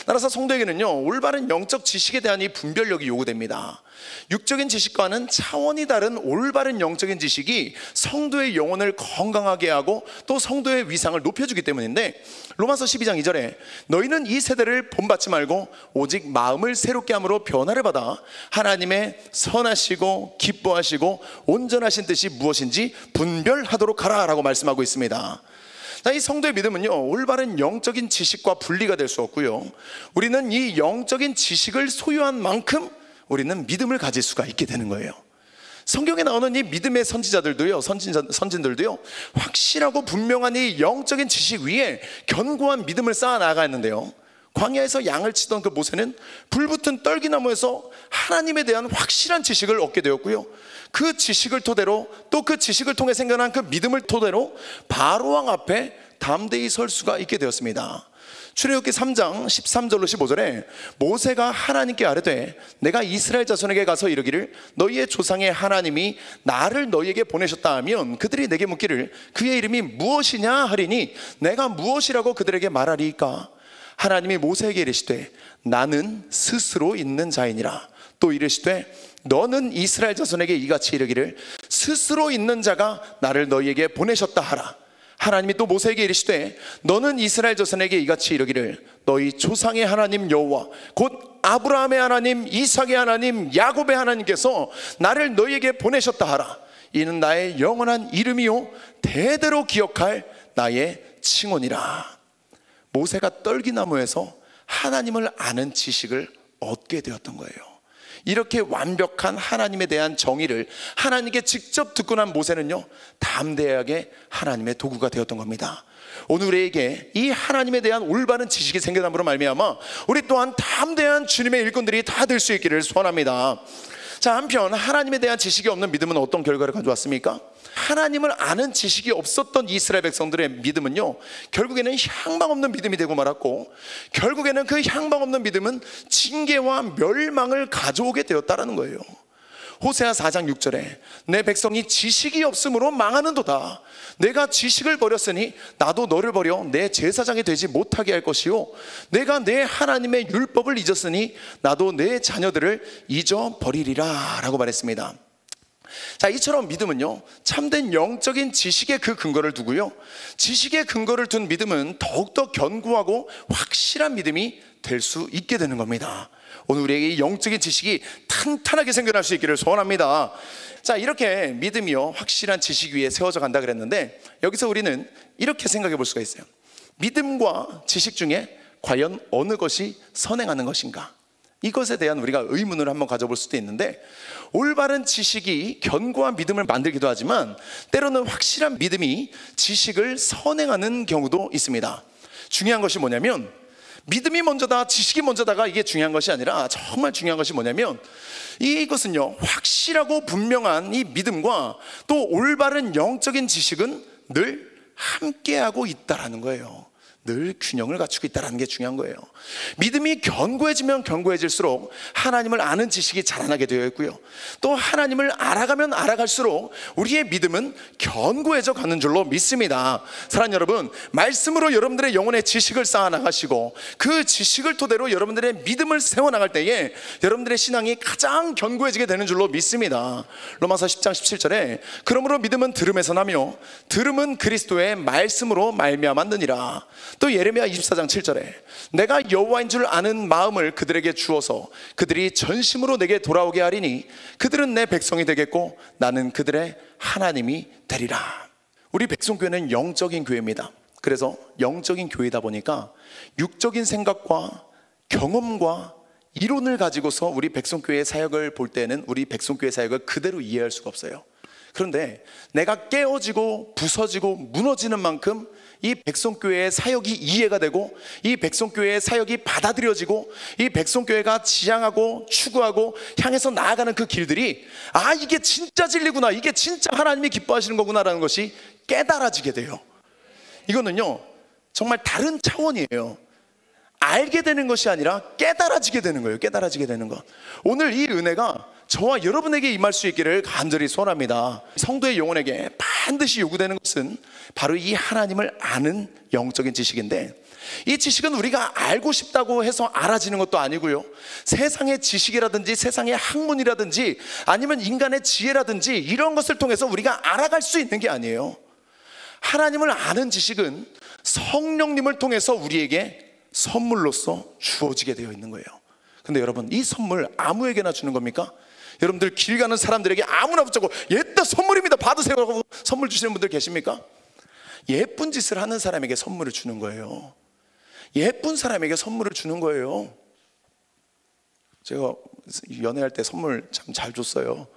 따라서 성도에게는요, 올바른 영적 지식에 대한 이 분별력이 요구됩니다. 육적인 지식과는 차원이 다른 올바른 영적인 지식이 성도의 영혼을 건강하게 하고 또 성도의 위상을 높여주기 때문인데, 로마서 12장 2절에 너희는 이 세대를 본받지 말고 오직 마음을 새롭게 함으로 변화를 받아 하나님의 선하시고 기뻐하시고 온전하신 뜻이 무엇인지 분별하도록 하라 라고 말씀하고 있습니다. 이 성도의 믿음은요, 올바른 영적인 지식과 분리가 될 수 없고요, 우리는 이 영적인 지식을 소유한 만큼 우리는 믿음을 가질 수가 있게 되는 거예요. 성경에 나오는 이 믿음의 선지자들도요, 선진들도요, 확실하고 분명한 이 영적인 지식 위에 견고한 믿음을 쌓아 나아갔는데요, 광야에서 양을 치던 그 모세는 불붙은 떨기나무에서 하나님에 대한 확실한 지식을 얻게 되었고요, 그 지식을 토대로, 또 그 지식을 통해 생겨난 그 믿음을 토대로 바로왕 앞에 담대히 설 수가 있게 되었습니다. 출애굽기 3장 13절로 15절에 모세가 하나님께 아뢰되 내가 이스라엘 자손에게 가서 이르기를 너희의 조상의 하나님이 나를 너희에게 보내셨다 하면 그들이 내게 묻기를 그의 이름이 무엇이냐 하리니 내가 무엇이라고 그들에게 말하리이까? 하나님이 모세에게 이르시되 나는 스스로 있는 자이니라. 또 이르시되 너는 이스라엘 자손에게 이같이 이르기를 스스로 있는 자가 나를 너희에게 보내셨다 하라. 하나님이 또 모세에게 이르시되 너는 이스라엘 자손에게 이같이 이르기를 너희 조상의 하나님 여호와 곧 아브라함의 하나님, 이삭의 하나님, 야곱의 하나님께서 나를 너희에게 보내셨다 하라. 이는 나의 영원한 이름이요 대대로 기억할 나의 칭언이라. 모세가 떨기나무에서 하나님을 아는 지식을 얻게 되었던 거예요. 이렇게 완벽한 하나님에 대한 정의를 하나님께 직접 듣고 난 모세는요, 담대하게 하나님의 도구가 되었던 겁니다. 오늘 우리에게 이 하나님에 대한 올바른 지식이 생겨남으로 말미암아 우리 또한 담대한 주님의 일꾼들이 다 될 수 있기를 소원합니다. 자, 한편 하나님에 대한 지식이 없는 믿음은 어떤 결과를 가져왔습니까? 하나님을 아는 지식이 없었던 이스라엘 백성들의 믿음은요, 결국에는 향방 없는 믿음이 되고 말았고, 결국에는 그 향방 없는 믿음은 징계와 멸망을 가져오게 되었다라는 거예요. 호세아 4장 6절에 내 백성이 지식이 없으므로 망하는도다. 내가 지식을 버렸으니 나도 너를 버려 내 제사장이 되지 못하게 할 것이요 내가 내 하나님의 율법을 잊었으니 나도 내 자녀들을 잊어버리리라 라고 말했습니다. 자, 이처럼 믿음은요, 참된 영적인 지식의 그 근거를 두고요, 지식의 근거를 둔 믿음은 더욱더 견고하고 확실한 믿음이 될 수 있게 되는 겁니다. 오늘 우리에게 이 영적인 지식이 탄탄하게 생겨날 수 있기를 소원합니다. 자, 이렇게 믿음이요, 확실한 지식 위에 세워져 간다 그랬는데, 여기서 우리는 이렇게 생각해 볼 수가 있어요. 믿음과 지식 중에 과연 어느 것이 선행하는 것인가? 이것에 대한 우리가 의문을 한번 가져볼 수도 있는데, 올바른 지식이 견고한 믿음을 만들기도 하지만 때로는 확실한 믿음이 지식을 선행하는 경우도 있습니다. 중요한 것이 뭐냐면, 믿음이 먼저다, 지식이 먼저다가 이게 중요한 것이 아니라 정말 중요한 것이 뭐냐면, 이것은요, 확실하고 분명한 이 믿음과 또 올바른 영적인 지식은 늘 함께하고 있다라는 거예요. 늘 균형을 갖추고 있다는 게 중요한 거예요. 믿음이 견고해지면 견고해질수록 하나님을 아는 지식이 자라나게 되어 있고요, 또 하나님을 알아가면 알아갈수록 우리의 믿음은 견고해져 가는 줄로 믿습니다. 사랑하는 여러분, 말씀으로 여러분들의 영혼의 지식을 쌓아나가시고 그 지식을 토대로 여러분들의 믿음을 세워나갈 때에 여러분들의 신앙이 가장 견고해지게 되는 줄로 믿습니다. 로마서 10장 17절에 그러므로 믿음은 들음에서 나며 들음은 그리스도의 말씀으로 말미암았느니라. 또 예레미야 24장 7절에 내가 여호와인 줄 아는 마음을 그들에게 주어서 그들이 전심으로 내게 돌아오게 하리니 그들은 내 백성이 되겠고 나는 그들의 하나님이 되리라. 우리 백성교회는 영적인 교회입니다. 그래서 영적인 교회다 보니까 육적인 생각과 경험과 이론을 가지고서 우리 백성교회의 사역을 볼 때는 우리 백성교회 사역을 그대로 이해할 수가 없어요. 그런데 내가 깨어지고 부서지고 무너지는 만큼 이 백성교회의 사역이 이해가 되고 이 백성교회의 사역이 받아들여지고 이 백성교회가 지향하고 추구하고 향해서 나아가는 그 길들이, 아, 이게 진짜 진리구나, 이게 진짜 하나님이 기뻐하시는 거구나라는 것이 깨달아지게 돼요. 이거는요, 정말 다른 차원이에요. 알게 되는 것이 아니라 깨달아지게 되는 거예요. 깨달아지게 되는 것. 오늘 이 은혜가 저와 여러분에게 임할 수 있기를 간절히 소원합니다. 성도의 영혼에게 반드시 요구되는 것은 바로 이 하나님을 아는 영적인 지식인데, 이 지식은 우리가 알고 싶다고 해서 알아지는 것도 아니고요, 세상의 지식이라든지 세상의 학문이라든지 아니면 인간의 지혜라든지 이런 것을 통해서 우리가 알아갈 수 있는 게 아니에요. 하나님을 아는 지식은 성령님을 통해서 우리에게 선물로서 주어지게 되어 있는 거예요. 근데 여러분, 이 선물 아무에게나 주는 겁니까? 여러분들 길 가는 사람들에게 아무나 붙잡고 얘다 선물입니다 받으세요 라고 선물 주시는 분들 계십니까? 예쁜 짓을 하는 사람에게 선물을 주는 거예요. 예쁜 사람에게 선물을 주는 거예요. 제가 연애할 때 선물 참 잘 줬어요.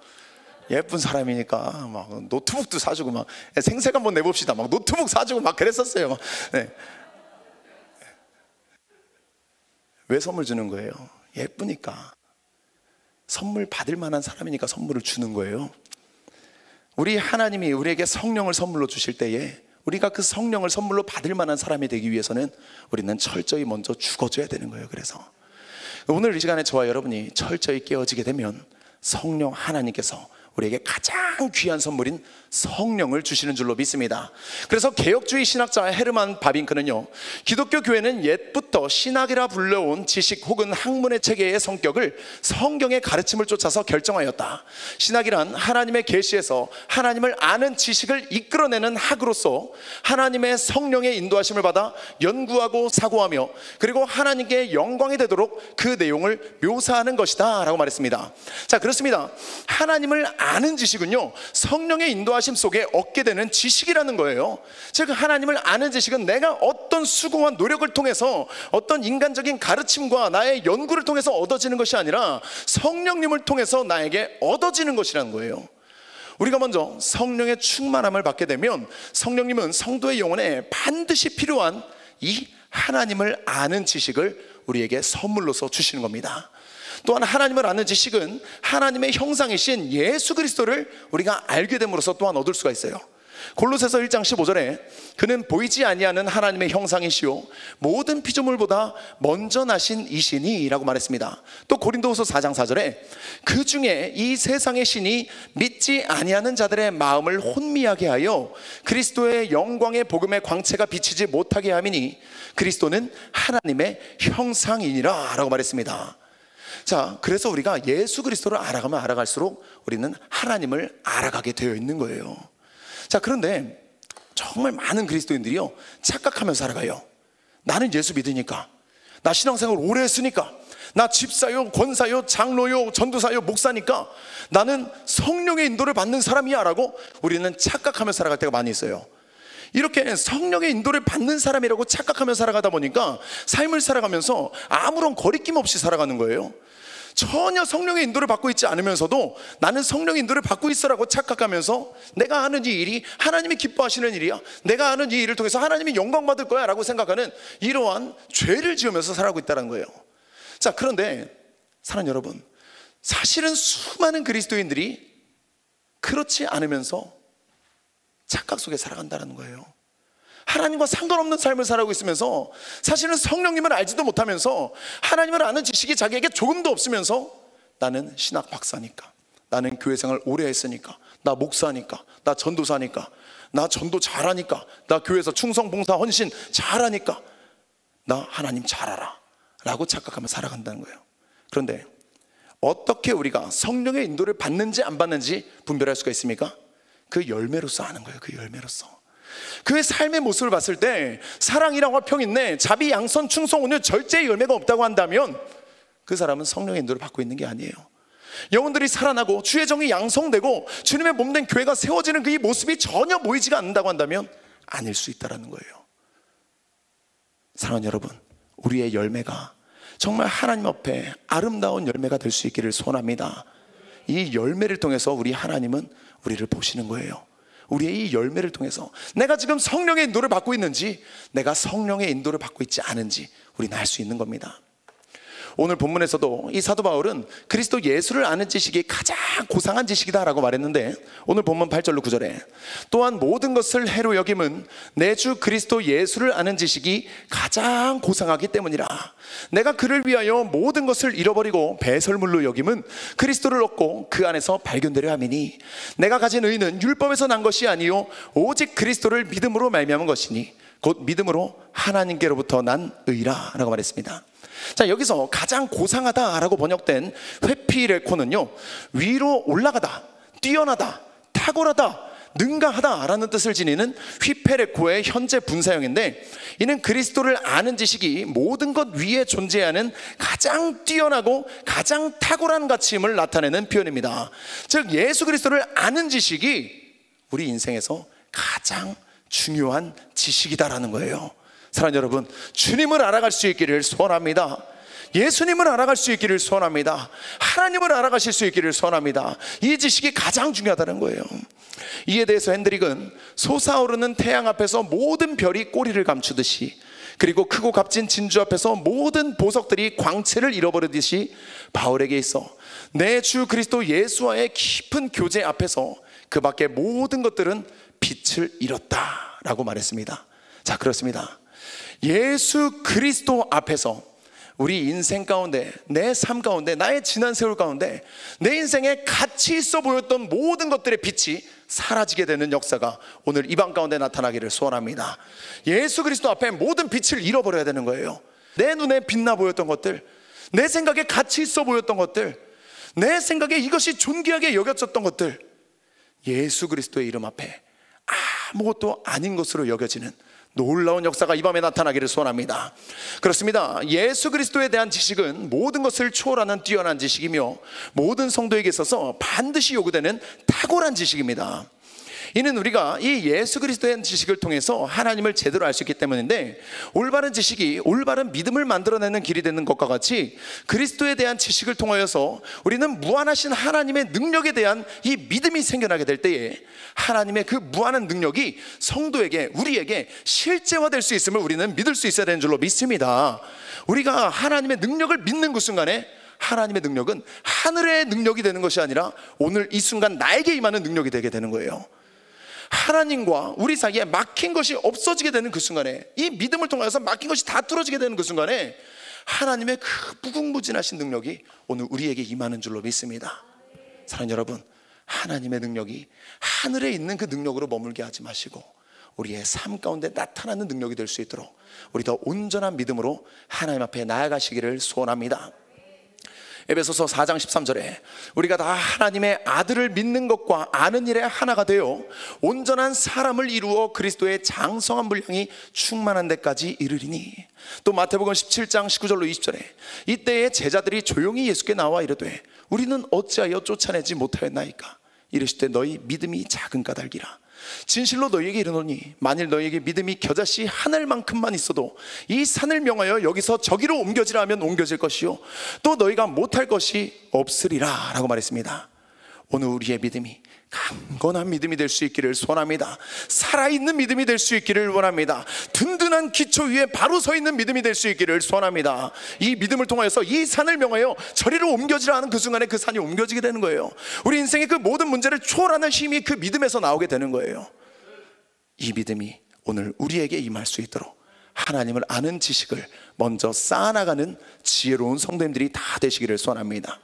예쁜 사람이니까 막 노트북도 사주고 막 생색 한번 내봅시다. 막 노트북 사주고 막 그랬었어요. 네. 왜 선물 주는 거예요? 예쁘니까. 선물 받을 만한 사람이니까 선물을 주는 거예요. 우리 하나님이 우리에게 성령을 선물로 주실 때에 우리가 그 성령을 선물로 받을 만한 사람이 되기 위해서는 우리는 철저히 먼저 죽어줘야 되는 거예요. 그래서 오늘 이 시간에 저와 여러분이 철저히 깨어지게 되면 성령 하나님께서 우리에게 가장 귀한 선물인 성령을 주시는 줄로 믿습니다. 그래서 개혁주의 신학자 헤르만 바빙크는요, 기독교 교회는 옛부터 신학이라 불려온 지식 혹은 학문의 체계의 성격을 성경의 가르침을 쫓아서 결정하였다. 신학이란 하나님의 계시에서 하나님을 아는 지식을 이끌어내는 학으로서 하나님의 성령의 인도하심을 받아 연구하고 사고하며 그리고 하나님께 영광이 되도록 그 내용을 묘사하는 것이다 라고 말했습니다. 자, 그렇습니다. 하나님을 아는 지식은요, 성령의 인도하심 속에 얻게 되는 지식이라는 거예요. 즉 하나님을 아는 지식은 내가 어떤 수고와 노력을 통해서 어떤 인간적인 가르침과 나의 연구를 통해서 얻어지는 것이 아니라 성령님을 통해서 나에게 얻어지는 것이라는 거예요. 우리가 먼저 성령의 충만함을 받게 되면 성령님은 성도의 영혼에 반드시 필요한 이 하나님을 아는 지식을 우리에게 선물로서 주시는 겁니다. 또한 하나님을 아는 지식은 하나님의 형상이신 예수 그리스도를 우리가 알게 됨으로써 또한 얻을 수가 있어요. 골로새서 1장 15절에 그는 보이지 아니하는 하나님의 형상이시요 모든 피조물보다 먼저 나신 이시니 라고 말했습니다. 또 고린도후서 4장 4절에 그 중에 이 세상의 신이 믿지 아니하는 자들의 마음을 혼미하게 하여 그리스도의 영광의 복음의 광채가 비치지 못하게 함이니 그리스도는 하나님의 형상이니라 라고 말했습니다. 자, 그래서 우리가 예수 그리스도를 알아가면 알아갈수록 우리는 하나님을 알아가게 되어 있는 거예요. 자, 그런데 정말 많은 그리스도인들이요, 착각하면서 살아가요. 나는 예수 믿으니까, 나 신앙생활 오래 했으니까, 나 집사요, 권사요, 장로요, 전도사요, 목사니까 나는 성령의 인도를 받는 사람이야 라고 우리는 착각하면서 살아갈 때가 많이 있어요. 이렇게 성령의 인도를 받는 사람이라고 착각하며 살아가다 보니까 삶을 살아가면서 아무런 거리낌 없이 살아가는 거예요. 전혀 성령의 인도를 받고 있지 않으면서도 나는 성령의 인도를 받고 있어라고 착각하면서 내가 하는 이 일이 하나님이 기뻐하시는 일이야, 내가 하는 이 일을 통해서 하나님이 영광 받을 거야 라고 생각하는 이러한 죄를 지으면서 살아가고 있다는 거예요. 자, 그런데 사랑하는 여러분, 사실은 수많은 그리스도인들이 그렇지 않으면서 착각 속에 살아간다는 거예요. 하나님과 상관없는 삶을 살아가고 있으면서 사실은 성령님을 알지도 못하면서 하나님을 아는 지식이 자기에게 조금도 없으면서 나는 신학 박사니까, 나는 교회 생활 오래 했으니까, 나 목사니까, 나 전도사니까, 나 전도 잘하니까, 나 교회에서 충성 봉사 헌신 잘하니까 나 하나님 잘 알아 라고 착각하며 살아간다는 거예요. 그런데 어떻게 우리가 성령의 인도를 받는지 안 받는지 분별할 수가 있습니까? 그 열매로서 아는 거예요. 그 열매로서. 그의 삶의 모습을 봤을 때 사랑이랑 화평 있네, 자비, 양선, 충성, 온유, 절제의 열매가 없다고 한다면 그 사람은 성령의 인도를 받고 있는 게 아니에요. 영혼들이 살아나고 주의 정이 양성되고 주님의 몸된 교회가 세워지는 그 모습이 전혀 보이지가 않는다고 한다면 아닐 수 있다는 거예요. 사랑하는 여러분, 우리의 열매가 정말 하나님 앞에 아름다운 열매가 될 수 있기를 소원합니다. 이 열매를 통해서 우리 하나님은 우리를 보시는 거예요. 우리의 이 열매를 통해서 내가 지금 성령의 인도를 받고 있는지, 내가 성령의 인도를 받고 있지 않은지 우리는 알 수 있는 겁니다. 오늘 본문에서도 이 사도 바울은 그리스도 예수를 아는 지식이 가장 고상한 지식이다 라고 말했는데, 오늘 본문 8절로 9절에 또한 모든 것을 해로 여김은 내 주 그리스도 예수를 아는 지식이 가장 고상하기 때문이라. 내가 그를 위하여 모든 것을 잃어버리고 배설물로 여김은 그리스도를 얻고 그 안에서 발견되려 함이니 내가 가진 의는 율법에서 난 것이 아니요 오직 그리스도를 믿음으로 말미암은 것이니 곧 믿음으로 하나님께로부터 난 의라 라고 말했습니다. 자, 여기서 가장 고상하다라고 번역된 회피레코는요, 위로 올라가다, 뛰어나다, 탁월하다, 능가하다라는 뜻을 지니는 휘페레코의 현재 분사형인데, 이는 그리스도를 아는 지식이 모든 것 위에 존재하는 가장 뛰어나고 가장 탁월한 가치임을 나타내는 표현입니다. 즉 예수 그리스도를 아는 지식이 우리 인생에서 가장 중요한 지식이다라는 거예요. 사랑하는 여러분, 주님을 알아갈 수 있기를 소원합니다. 예수님을 알아갈 수 있기를 소원합니다. 하나님을 알아가실 수 있기를 소원합니다. 이 지식이 가장 중요하다는 거예요. 이에 대해서 핸드릭은 솟아오르는 태양 앞에서 모든 별이 꼬리를 감추듯이, 그리고 크고 값진 진주 앞에서 모든 보석들이 광채를 잃어버리듯이 바울에게 있어 내 주 그리스도 예수와의 깊은 교제 앞에서 그 밖의 모든 것들은 빛을 잃었다 라고 말했습니다. 자, 그렇습니다. 예수 그리스도 앞에서 우리 인생 가운데, 내 삶 가운데, 나의 지난 세월 가운데 내 인생에 가치 있어 보였던 모든 것들의 빛이 사라지게 되는 역사가 오늘 이 방 가운데 나타나기를 소원합니다. 예수 그리스도 앞에 모든 빛을 잃어버려야 되는 거예요. 내 눈에 빛나 보였던 것들, 내 생각에 가치 있어 보였던 것들, 내 생각에 이것이 존귀하게 여겨졌던 것들, 예수 그리스도의 이름 앞에 아무것도 아닌 것으로 여겨지는 놀라운 역사가 이 밤에 나타나기를 소원합니다. 그렇습니다. 예수 그리스도에 대한 지식은 모든 것을 초월하는 뛰어난 지식이며 모든 성도에게 있어서 반드시 요구되는 탁월한 지식입니다. 이는 우리가 이 예수 그리스도에 대한 지식을 통해서 하나님을 제대로 알 수 있기 때문인데, 올바른 지식이 올바른 믿음을 만들어내는 길이 되는 것과 같이 그리스도에 대한 지식을 통하여서 우리는 무한하신 하나님의 능력에 대한 이 믿음이 생겨나게 될 때에 하나님의 그 무한한 능력이 성도에게, 우리에게 실제화될 수 있음을 우리는 믿을 수 있어야 되는 줄로 믿습니다. 우리가 하나님의 능력을 믿는 그 순간에 하나님의 능력은 하늘의 능력이 되는 것이 아니라 오늘 이 순간 나에게 임하는 능력이 되게 되는 거예요. 하나님과 우리 사이에 막힌 것이 없어지게 되는 그 순간에, 이 믿음을 통해서 막힌 것이 다 뚫어지게 되는 그 순간에 하나님의 그 무궁무진하신 능력이 오늘 우리에게 임하는 줄로 믿습니다. 사랑하는 여러분, 하나님의 능력이 하늘에 있는 그 능력으로 머물게 하지 마시고 우리의 삶 가운데 나타나는 능력이 될 수 있도록 우리 더 온전한 믿음으로 하나님 앞에 나아가시기를 소원합니다. 에베소서 4장 13절에 우리가 다 하나님의 아들을 믿는 것과 아는 일에 하나가 되어 온전한 사람을 이루어 그리스도의 장성한 분량이 충만한 데까지 이르리니, 또 마태복음 17장 19절로 20절에 이때에 제자들이 조용히 예수께 나와 이르되 우리는 어찌하여 쫓아내지 못하였나이까? 이르실 때 너희 믿음이 작은 까닭이라. 진실로 너희에게 이르노니 만일 너희에게 믿음이 겨자씨 하늘만큼만 있어도 이 산을 명하여 여기서 저기로 옮겨지라 하면 옮겨질 것이요 또 너희가 못할 것이 없으리라 라고 말했습니다. 오늘 우리의 믿음이 강건한 믿음이 될 수 있기를 소원합니다. 살아있는 믿음이 될 수 있기를 원합니다. 든든한 기초 위에 바로 서 있는 믿음이 될 수 있기를 소원합니다. 이 믿음을 통하여서 이 산을 명하여 저리로 옮겨지라 하는 그 순간에 그 산이 옮겨지게 되는 거예요. 우리 인생의 그 모든 문제를 초월하는 힘이 그 믿음에서 나오게 되는 거예요. 이 믿음이 오늘 우리에게 임할 수 있도록 하나님을 아는 지식을 먼저 쌓아나가는 지혜로운 성도님들이 다 되시기를 소원합니다.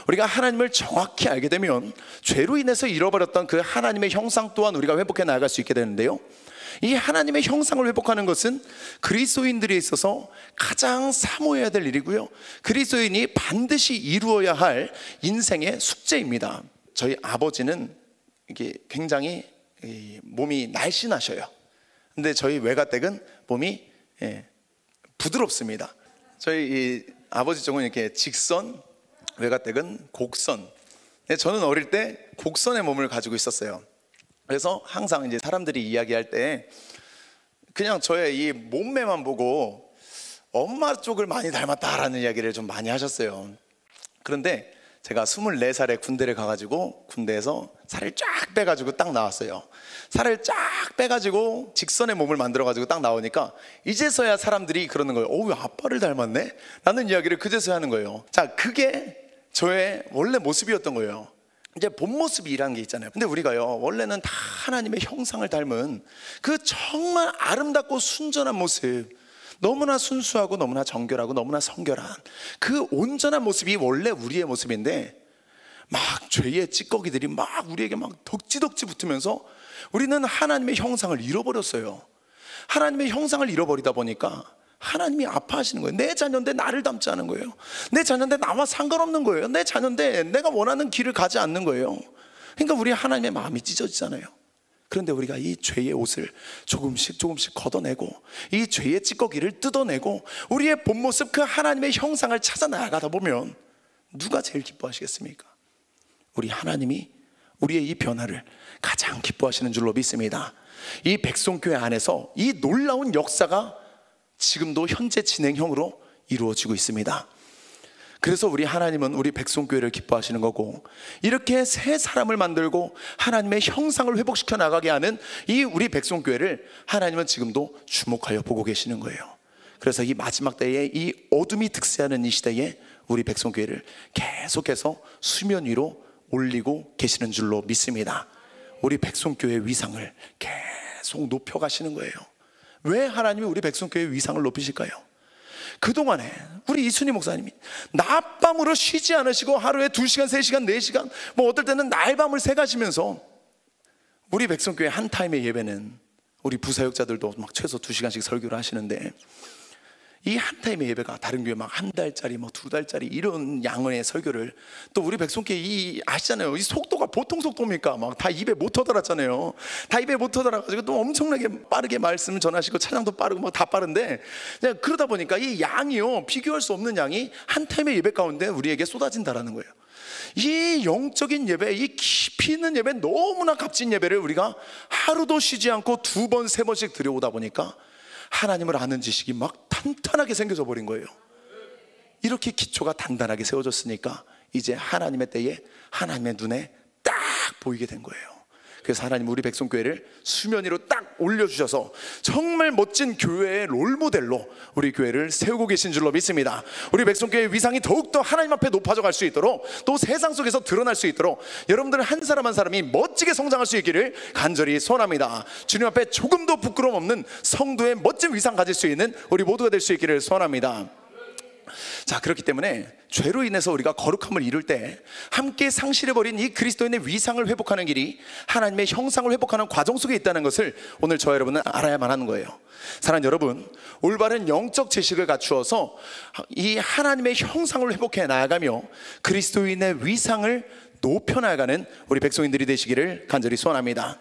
우리가 하나님을 정확히 알게 되면 죄로 인해서 잃어버렸던 그 하나님의 형상 또한 우리가 회복해 나아갈 수 있게 되는데요, 이 하나님의 형상을 회복하는 것은 그리스도인들에 있어서 가장 사모해야 될 일이고요, 그리스도인이 반드시 이루어야 할 인생의 숙제입니다. 저희 아버지는 이게 굉장히 몸이 날씬하셔요. 근데 저희 외가댁은 몸이 부드럽습니다. 저희 아버지 쪽은 이렇게 직선, 외가댁은 곡선. 저는 어릴 때 곡선의 몸을 가지고 있었어요. 그래서 항상 이제 사람들이 이야기할 때 그냥 저의 이 몸매만 보고 엄마 쪽을 많이 닮았다라는 이야기를 좀 많이 하셨어요. 그런데 제가 24살에 군대를 가가지고 군대에서 살을 쫙 빼가지고 딱 나왔어요. 살을 쫙 빼가지고 직선의 몸을 만들어가지고 딱 나오니까 이제서야 사람들이 그러는 거예요. 왜 아빠를 닮았네? 라는 이야기를 그제서야 하는 거예요. 자, 그게 저의 원래 모습이었던 거예요. 이제 본 모습이라는 게 있잖아요. 근데 우리가요, 원래는 다 하나님의 형상을 닮은 그 정말 아름답고 순전한 모습, 너무나 순수하고 너무나 정결하고 너무나 성결한 그 온전한 모습이 원래 우리의 모습인데, 막 죄의 찌꺼기들이 막 우리에게 막 덕지덕지 붙으면서 우리는 하나님의 형상을 잃어버렸어요. 하나님의 형상을 잃어버리다 보니까 하나님이 아파하시는 거예요. 내 자녀인데 나를 닮지 않은 거예요. 내 자녀인데 나와 상관없는 거예요. 내 자녀인데 내가 원하는 길을 가지 않는 거예요. 그러니까 우리 하나님의 마음이 찢어지잖아요. 그런데 우리가 이 죄의 옷을 조금씩 걷어내고 이 죄의 찌꺼기를 뜯어내고 우리의 본 모습, 그 하나님의 형상을 찾아 나가다 보면 누가 제일 기뻐하시겠습니까? 우리 하나님이 우리의 이 변화를 가장 기뻐하시는 줄로 믿습니다. 이 백송교회 안에서 이 놀라운 역사가 지금도 현재 진행형으로 이루어지고 있습니다. 그래서 우리 하나님은 우리 백송교회를 기뻐하시는 거고, 이렇게 새 사람을 만들고 하나님의 형상을 회복시켜 나가게 하는 이 우리 백송교회를 하나님은 지금도 주목하여 보고 계시는 거예요. 그래서 이 마지막 때에 이 어둠이 득세하는 이 시대에 우리 백송교회를 계속해서 수면 위로 올리고 계시는 줄로 믿습니다. 우리 백송교회의 위상을 계속 높여가시는 거예요. 왜 하나님이 우리 백송교회의 위상을 높이실까요? 그동안에 우리 이순희 목사님이 낮밤으로 쉬지 않으시고 하루에 2시간, 3시간, 4시간, 뭐 어떨 때는 날밤을 새가시면서 우리 백성교회 한 타임의 예배는 우리 부사역자들도 막 최소 2시간씩 설교를 하시는데, 이 한 타임의 예배가 다른 교회 막 1달짜리, 뭐 2달짜리 이런 양의 설교를, 또 우리 백성교회 이 아시잖아요. 이 속도가 보통 속도입니까? 막 다 입에 못 터달았잖아요. 다 입에 못 터달아가지고 또 엄청나게 빠르게 말씀 전하시고 찬양도 빠르고 막 다 빠른데, 그러다 보니까 이 양이요, 비교할 수 없는 양이 한 타임의 예배 가운데 우리에게 쏟아진다라는 거예요. 이 영적인 예배, 이 깊이 있는 예배, 너무나 값진 예배를 우리가 하루도 쉬지 않고 2번, 3번씩 들여오다 보니까 하나님을 아는 지식이 막 탄탄하게 생겨져 버린 거예요. 이렇게 기초가 단단하게 세워졌으니까 이제 하나님의 때에 하나님의 눈에 딱 보이게 된 거예요. 그래서 하나님 우리 백성교회를 수면 위로 딱 올려주셔서 정말 멋진 교회의 롤모델로 우리 교회를 세우고 계신 줄로 믿습니다. 우리 백성교회의 위상이 더욱더 하나님 앞에 높아져 갈 수 있도록, 또 세상 속에서 드러날 수 있도록 여러분들 한 사람 한 사람이 멋지게 성장할 수 있기를 간절히 소원합니다. 주님 앞에 조금도 부끄러움 없는 성도의 멋진 위상 가질 수 있는 우리 모두가 될 수 있기를 소원합니다. 자, 그렇기 때문에 죄로 인해서 우리가 거룩함을 이룰 때 함께 상실해버린 이 그리스도인의 위상을 회복하는 길이 하나님의 형상을 회복하는 과정 속에 있다는 것을 오늘 저와 여러분은 알아야만 하는 거예요. 사랑하는 여러분, 올바른 영적 지식을 갖추어서 이 하나님의 형상을 회복해 나아가며 그리스도인의 위상을 높여나가는 우리 백성인들이 되시기를 간절히 소원합니다.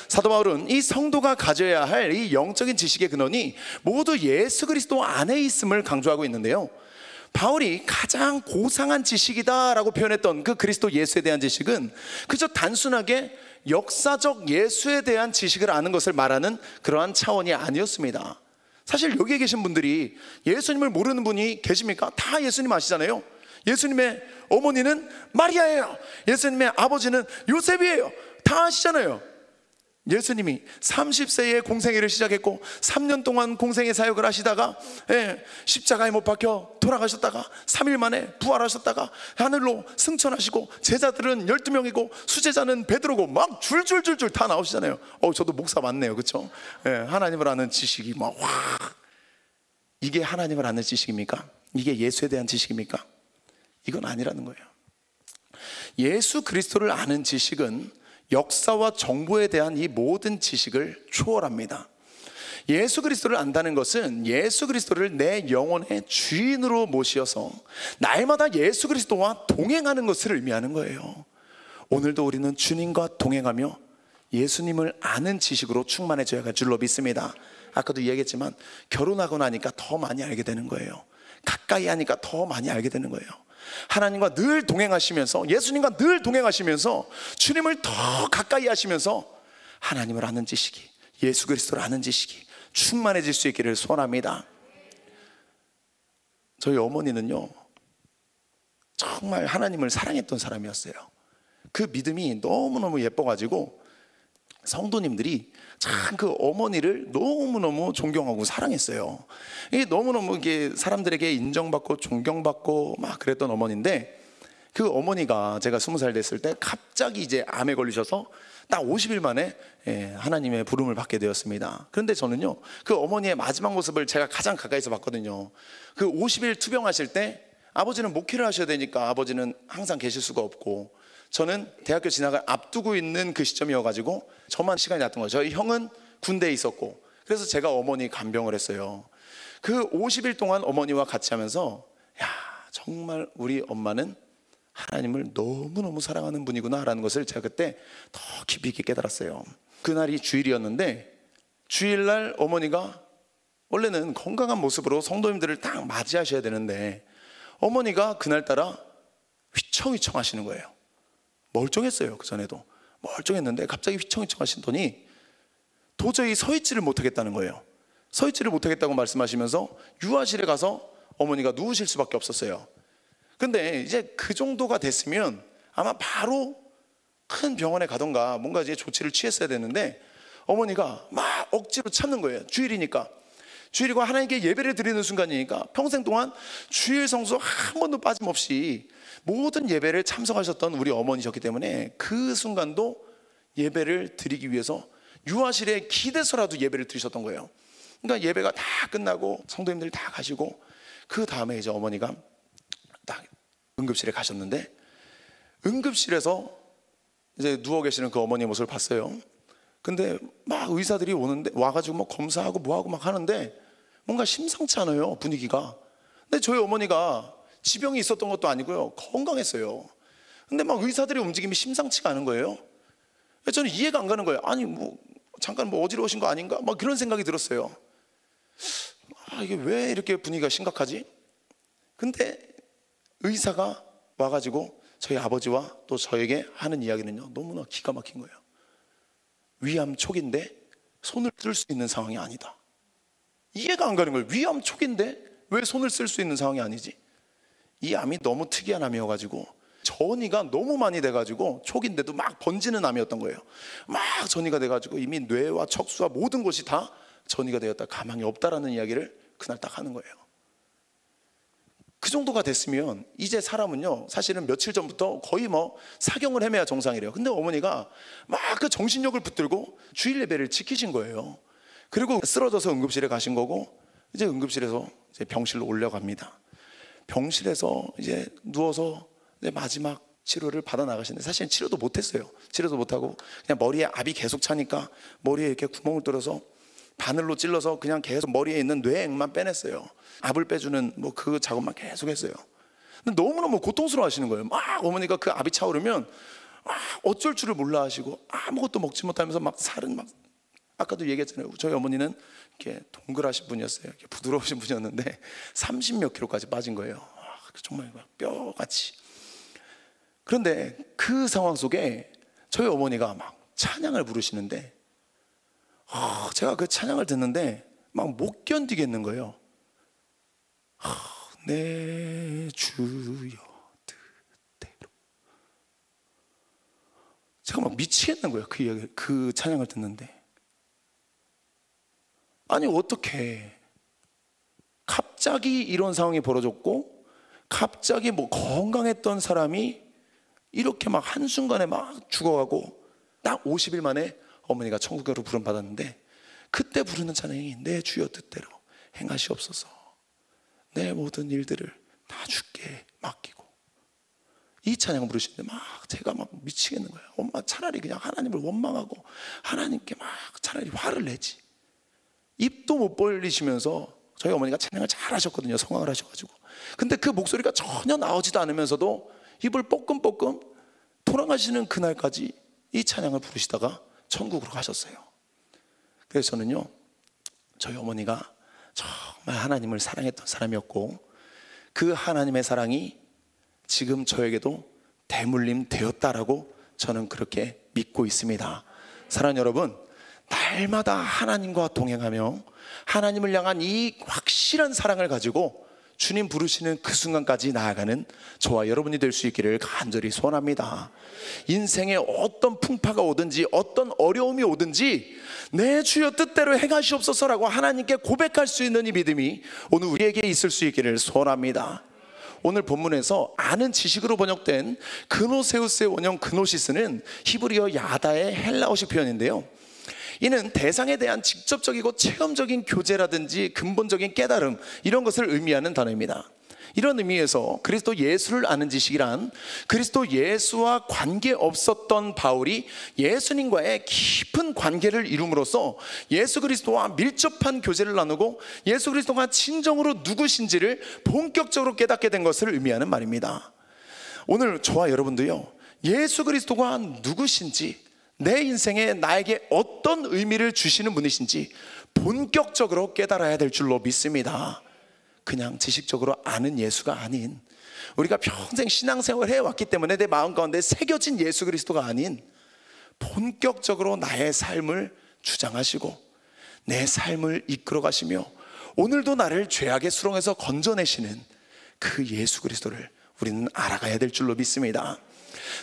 사도 바울은 이 성도가 가져야 할 이 영적인 지식의 근원이 모두 예수 그리스도 안에 있음을 강조하고 있는데요, 바울이 가장 고상한 지식이다라고 표현했던 그 그리스도 예수에 대한 지식은 그저 단순하게 역사적 예수에 대한 지식을 아는 것을 말하는 그러한 차원이 아니었습니다. 사실 여기에 계신 분들이 예수님을 모르는 분이 계십니까? 다 예수님 아시잖아요. 예수님의 어머니는 마리아예요. 예수님의 아버지는 요셉이에요. 다 아시잖아요. 예수님이 30세에 공생애를 시작했고 3년 동안 공생애 사역을 하시다가 십자가에 못 박혀 돌아가셨다가 3일 만에 부활하셨다가 하늘로 승천하시고, 제자들은 12명이고 수제자는 베드로고 막 줄줄줄줄 다 나오시잖아요. 저도 목사 맞네요, 그렇죠? 하나님을 아는 지식이 막 와, 이게 하나님을 아는 지식입니까? 이게 예수에 대한 지식입니까? 이건 아니라는 거예요. 예수 그리스도를 아는 지식은 역사와 정보에 대한 이 모든 지식을 초월합니다. 예수 그리스도를 안다는 것은 예수 그리스도를 내 영혼의 주인으로 모시어서 날마다 예수 그리스도와 동행하는 것을 의미하는 거예요. 오늘도 우리는 주님과 동행하며 예수님을 아는 지식으로 충만해져야 할 줄로 믿습니다. 아까도 얘기했지만 결혼하고 나니까 더 많이 알게 되는 거예요. 가까이 하니까 더 많이 알게 되는 거예요. 하나님과 늘 동행하시면서, 예수님과 늘 동행하시면서 주님을 더 가까이 하시면서 하나님을 아는 지식이, 예수 그리스도를 아는 지식이 충만해질 수 있기를 소원합니다. 저희 어머니는요, 정말 하나님을 사랑했던 사람이었어요. 그 믿음이 너무너무 예뻐가지고 성도님들이 참 그 어머니를 너무너무 존경하고 사랑했어요. 이게 너무너무 이게 사람들에게 인정받고 존경받고 막 그랬던 어머니인데, 그 어머니가 제가 20살 됐을 때 갑자기 이제 암에 걸리셔서 딱 50일 만에 하나님의 부름을 받게 되었습니다. 그런데 저는요, 그 어머니의 마지막 모습을 제가 가장 가까이서 봤거든요. 그 50일 투병하실 때 아버지는 목회를 하셔야 되니까 아버지는 항상 계실 수가 없고, 저는 대학교 진학을 앞두고 있는 그 시점이어가지고 저만 시간이 났던 거죠. 저희 형은 군대에 있었고, 그래서 제가 어머니 간병을 했어요. 그 50일 동안 어머니와 같이 하면서, 야, 정말 우리 엄마는 하나님을 너무너무 사랑하는 분이구나 라는 것을 제가 그때 더 깊이 있게 깨달았어요. 그날이 주일이었는데, 주일날 어머니가 원래는 건강한 모습으로 성도님들을 딱 맞이하셔야 되는데 어머니가 그날따라 휘청휘청 하시는 거예요. 멀쩡했어요. 그 전에도 멀쩡했는데 갑자기 휘청휘청 하시더니 도저히 서 있지를 못하겠다는 거예요. 서 있지를 못하겠다고 말씀하시면서 유아실에 가서 어머니가 누우실 수밖에 없었어요. 근데 이제 그 정도가 됐으면 아마 바로 큰 병원에 가던가 뭔가 이제 조치를 취했어야 되는데, 어머니가 막 억지로 참는 거예요. 주일이니까. 주일이고 하나님께 예배를 드리는 순간이니까 평생 동안 주일 성수 한 번도 빠짐없이 모든 예배를 참석하셨던 우리 어머니셨기 때문에 그 순간도 예배를 드리기 위해서 유아실에 기대서라도 예배를 드리셨던 거예요. 그러니까 예배가 다 끝나고 성도님들이 다 가시고 그 다음에 이제 어머니가 딱 응급실에 가셨는데, 응급실에서 이제 누워 계시는 그 어머니의 모습을 봤어요. 근데 막 의사들이 오는데 와가지고 뭐 검사하고 뭐하고 막 하는데 뭔가 심상치 않아요, 분위기가. 근데 저희 어머니가 지병이 있었던 것도 아니고요, 건강했어요. 근데 막 의사들의 움직임이 심상치가 않은 거예요. 저는 이해가 안 가는 거예요. 아니 뭐 잠깐 뭐 어지러우신 거 아닌가? 막 그런 생각이 들었어요. 이게 왜 이렇게 분위기가 심각하지? 근데 의사가 와가지고 저희 아버지와 또 저에게 하는 이야기는요, 너무나 기가 막힌 거예요. 위암 초기인데 손을 쓸 수 있는 상황이 아니다. 이해가 안 가는 거예요. 위암 초기인데 왜 손을 쓸 수 있는 상황이 아니지? 이 암이 너무 특이한 암이어가지고 전이가 너무 많이 돼가지고 초기인데도 막 번지는 암이었던 거예요. 막 전이가 돼가지고 이미 뇌와 척수와 모든 것이 다 전이가 되었다, 가망이 없다라는 이야기를 그날 딱 하는 거예요. 그 정도가 됐으면 이제 사람은요, 사실은 며칠 전부터 거의 뭐 사경을 헤매야 정상이래요. 근데 어머니가 막 그 정신력을 붙들고 주일 예배를 지키신 거예요. 그리고 쓰러져서 응급실에 가신 거고, 이제 응급실에서 이제 병실로 올려갑니다. 병실에서 이제 누워서 이제 마지막 치료를 받아 나가시는데, 사실 치료도 못했어요. 치료도 못하고 그냥 머리에 압이 계속 차니까 머리에 이렇게 구멍을 뚫어서 바늘로 찔러서 그냥 계속 머리에 있는 뇌액만 빼냈어요. 압을 빼주는 뭐 그 작업만 계속 했어요. 근데 너무너무 고통스러워 하시는 거예요. 막 어머니가 그 압이 차오르면 어쩔 줄을 몰라 하시고 아무것도 먹지 못하면서 막 살은 막, 아까도 얘기했잖아요. 저희 어머니는 이렇게 동그라신 분이었어요. 이렇게 부드러우신 분이었는데 30몇 킬로까지 빠진 거예요. 정말 막 뼈같이. 그런데 그 상황 속에 저희 어머니가 막 찬양을 부르시는데, 제가 그 찬양을 듣는데 막 못 견디겠는 거예요. 내 주여 뜻대로. 제가 막 미치겠는 거예요, 그 이야기, 그 찬양을 듣는데. 아니 어떻게 갑자기 이런 상황이 벌어졌고, 갑자기 뭐 건강했던 사람이 이렇게 막 한순간에 막 죽어가고, 딱 50일 만에 어머니가 천국으로 부름 받았는데, 그때 부르는 찬양이 내 주여 뜻대로 행하시옵소서, 내 모든 일들을 다 주께 맡기고, 이 찬양을 부르시는데 막 제가 막 미치겠는 거예요. 엄마 차라리 그냥 하나님을 원망하고 하나님께 막 차라리 화를 내지. 입도 못 벌리시면서 저희 어머니가 찬양을 잘 하셨거든요, 성황을 하셔가지고. 근데 그 목소리가 전혀 나오지도 않으면서도 입을 뻐끔뻐끔 돌아가시는 그날까지 이 찬양을 부르시다가 천국으로 가셨어요. 그래서 저는요, 저희 어머니가 정말 하나님을 사랑했던 사람이었고, 그 하나님의 사랑이 지금 저에게도 대물림 되었다라고 저는 그렇게 믿고 있습니다. 사랑하는 여러분, 날마다 하나님과 동행하며 하나님을 향한 이 확실한 사랑을 가지고 주님 부르시는 그 순간까지 나아가는 저와 여러분이 될 수 있기를 간절히 소원합니다. 인생에 어떤 풍파가 오든지 어떤 어려움이 오든지 내 주여 뜻대로 행하시옵소서라고 하나님께 고백할 수 있는 이 믿음이 오늘 우리에게 있을 수 있기를 소원합니다. 오늘 본문에서 아는 지식으로 번역된 그노세우스의 원형 그노시스는 히브리어 야다의 헬라어식 표현인데요, 이는 대상에 대한 직접적이고 체험적인 교제라든지 근본적인 깨달음, 이런 것을 의미하는 단어입니다. 이런 의미에서 그리스도 예수를 아는 지식이란 그리스도 예수와 관계없었던 바울이 예수님과의 깊은 관계를 이룸으로써 예수 그리스도와 밀접한 교제를 나누고 예수 그리스도가 진정으로 누구신지를 본격적으로 깨닫게 된 것을 의미하는 말입니다. 오늘 저와 여러분도요, 예수 그리스도가 누구신지, 내 인생에 나에게 어떤 의미를 주시는 분이신지 본격적으로 깨달아야 될 줄로 믿습니다. 그냥 지식적으로 아는 예수가 아닌, 우리가 평생 신앙생활을 해왔기 때문에 내 마음 가운데 새겨진 예수 그리스도가 아닌, 본격적으로 나의 삶을 주장하시고 내 삶을 이끌어 가시며 오늘도 나를 죄악의 수렁에서 건져내시는 그 예수 그리스도를 우리는 알아가야 될 줄로 믿습니다.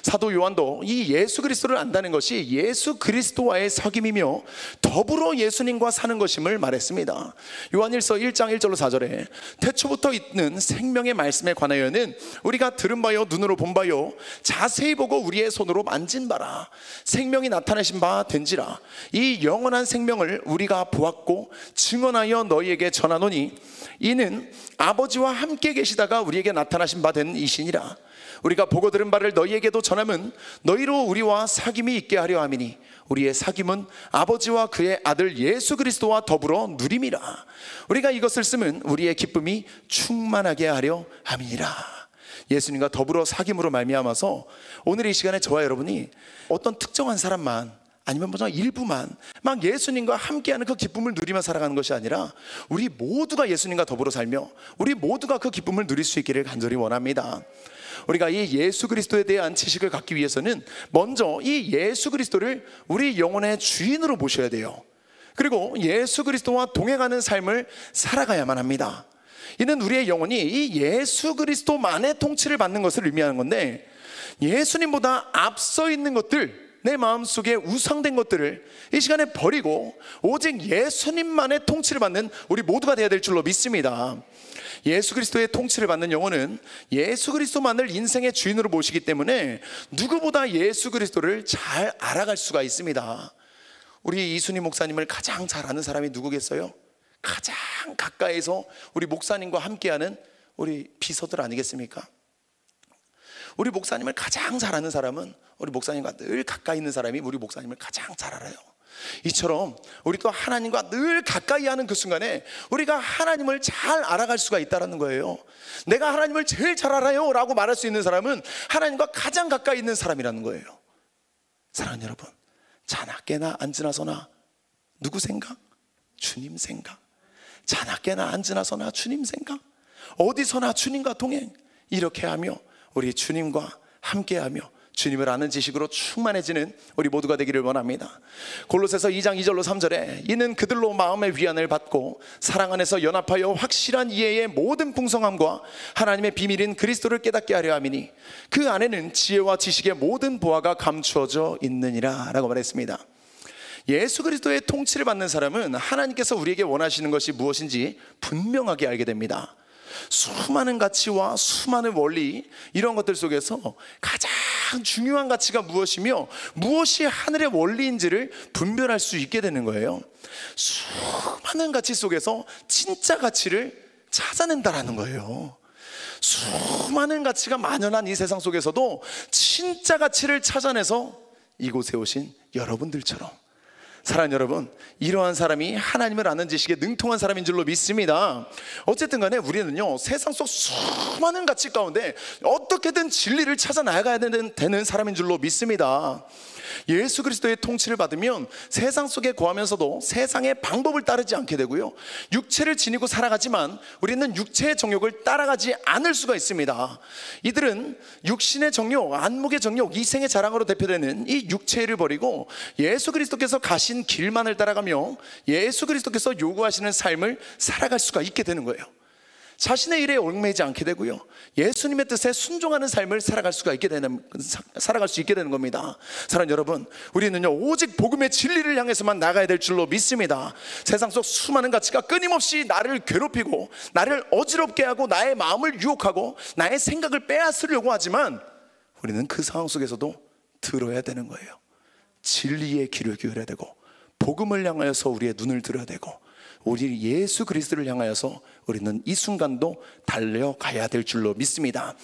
사도 요한도 이 예수 그리스도를 안다는 것이 예수 그리스도와의 사귐이며 더불어 예수님과 사는 것임을 말했습니다. 요한일서 1장 1절로 4절에 태초부터 있는 생명의 말씀에 관하여는 우리가 들은 바요 눈으로 본 바요 자세히 보고 우리의 손으로 만진 바라 생명이 나타내신 바 된지라. 이 영원한 생명을 우리가 보았고 증언하여 너희에게 전하노니 이는 아버지와 함께 계시다가 우리에게 나타나신 바 된 이시니라. 우리가 보고 들은 바를 너희에게도 전함은 너희로 우리와 사귐이 있게 하려 함이니 우리의 사귐은 아버지와 그의 아들 예수 그리스도와 더불어 누림이라. 우리가 이것을 쓰면 우리의 기쁨이 충만하게 하려 함이니라. 예수님과 더불어 사귐으로 말미암아서 오늘 이 시간에 저와 여러분이 어떤 특정한 사람만 아니면 뭐 일부만 막 예수님과 함께하는 그 기쁨을 누리며 살아가는 것이 아니라 우리 모두가 예수님과 더불어 살며 우리 모두가 그 기쁨을 누릴 수 있기를 간절히 원합니다. 우리가 이 예수 그리스도에 대한 지식을 갖기 위해서는 먼저 이 예수 그리스도를 우리 영혼의 주인으로 모셔야 돼요. 그리고 예수 그리스도와 동행하는 삶을 살아가야만 합니다. 이는 우리의 영혼이 이 예수 그리스도만의 통치를 받는 것을 의미하는 건데 예수님보다 앞서 있는 것들, 내 마음속에 우상된 것들을 이 시간에 버리고 오직 예수님만의 통치를 받는 우리 모두가 되어야 될 줄로 믿습니다. 예수 그리스도의 통치를 받는 영혼은 예수 그리스도만을 인생의 주인으로 모시기 때문에 누구보다 예수 그리스도를 잘 알아갈 수가 있습니다. 우리 이순희 목사님을 가장 잘 아는 사람이 누구겠어요? 가장 가까이서 우리 목사님과 함께하는 우리 비서들 아니겠습니까? 우리 목사님을 가장 잘 아는 사람은 우리 목사님과 늘 가까이 있는 사람이 우리 목사님을 가장 잘 알아요. 이처럼 우리 또 하나님과 늘 가까이 하는 그 순간에 우리가 하나님을 잘 알아갈 수가 있다는 거예요. 내가 하나님을 제일 잘 알아요 라고 말할 수 있는 사람은 하나님과 가장 가까이 있는 사람이라는 거예요. 사랑하는 여러분, 자나 깨나 앉으나 서나 누구 생각? 주님 생각. 자나 깨나 앉으나 서나 주님 생각. 어디서나 주님과 동행. 이렇게 하며 우리 주님과 함께하며 주님을 아는 지식으로 충만해지는 우리 모두가 되기를 원합니다. 골로새서 2장 2절로 3절에 이는 그들로 마음의 위안을 받고 사랑 안에서 연합하여 확실한 이해의 모든 풍성함과 하나님의 비밀인 그리스도를 깨닫게 하려 함이니 그 안에는 지혜와 지식의 모든 보화가 감추어져 있느니라 라고 말했습니다. 예수 그리스도의 통치를 받는 사람은 하나님께서 우리에게 원하시는 것이 무엇인지 분명하게 알게 됩니다. 수많은 가치와 수많은 원리, 이런 것들 속에서 가장 중요한 가치가 무엇이며 무엇이 하늘의 원리인지를 분별할 수 있게 되는 거예요. 수많은 가치 속에서 진짜 가치를 찾아낸다라는 거예요. 수많은 가치가 만연한 이 세상 속에서도 진짜 가치를 찾아내서 이곳에 오신 여러분들처럼, 사랑하는 여러분, 이러한 사람이 하나님을 아는 지식에 능통한 사람인 줄로 믿습니다. 어쨌든 간에 우리는요, 세상 속 수많은 가치 가운데 어떻게든 진리를 찾아 나가야 되는 사람인 줄로 믿습니다. 예수 그리스도의 통치를 받으면 세상 속에 거하면서도 세상의 방법을 따르지 않게 되고요, 육체를 지니고 살아가지만 우리는 육체의 정욕을 따라가지 않을 수가 있습니다. 이들은 육신의 정욕, 안목의 정욕, 이생의 자랑으로 대표되는 이 육체를 버리고 예수 그리스도께서 가신 길만을 따라가며 예수 그리스도께서 요구하시는 삶을 살아갈 수가 있게 되는 거예요. 자신의 일에 얽매이지 않게 되고요, 예수님의 뜻에 순종하는 삶을 살아갈 수 있게 되는 겁니다. 사랑하는 여러분, 우리는요 오직 복음의 진리를 향해서만 나가야 될 줄로 믿습니다. 세상 속 수많은 가치가 끊임없이 나를 괴롭히고 나를 어지럽게 하고 나의 마음을 유혹하고 나의 생각을 빼앗으려고 하지만 우리는 그 상황 속에서도 들어야 되는 거예요. 진리의 귀를 기울여야 되고 복음을 향하여서 우리의 눈을 들어야 되고 우리 예수 그리스도를 향하여서 우리는 이 순간도 달려가야 될 줄로 믿습니다.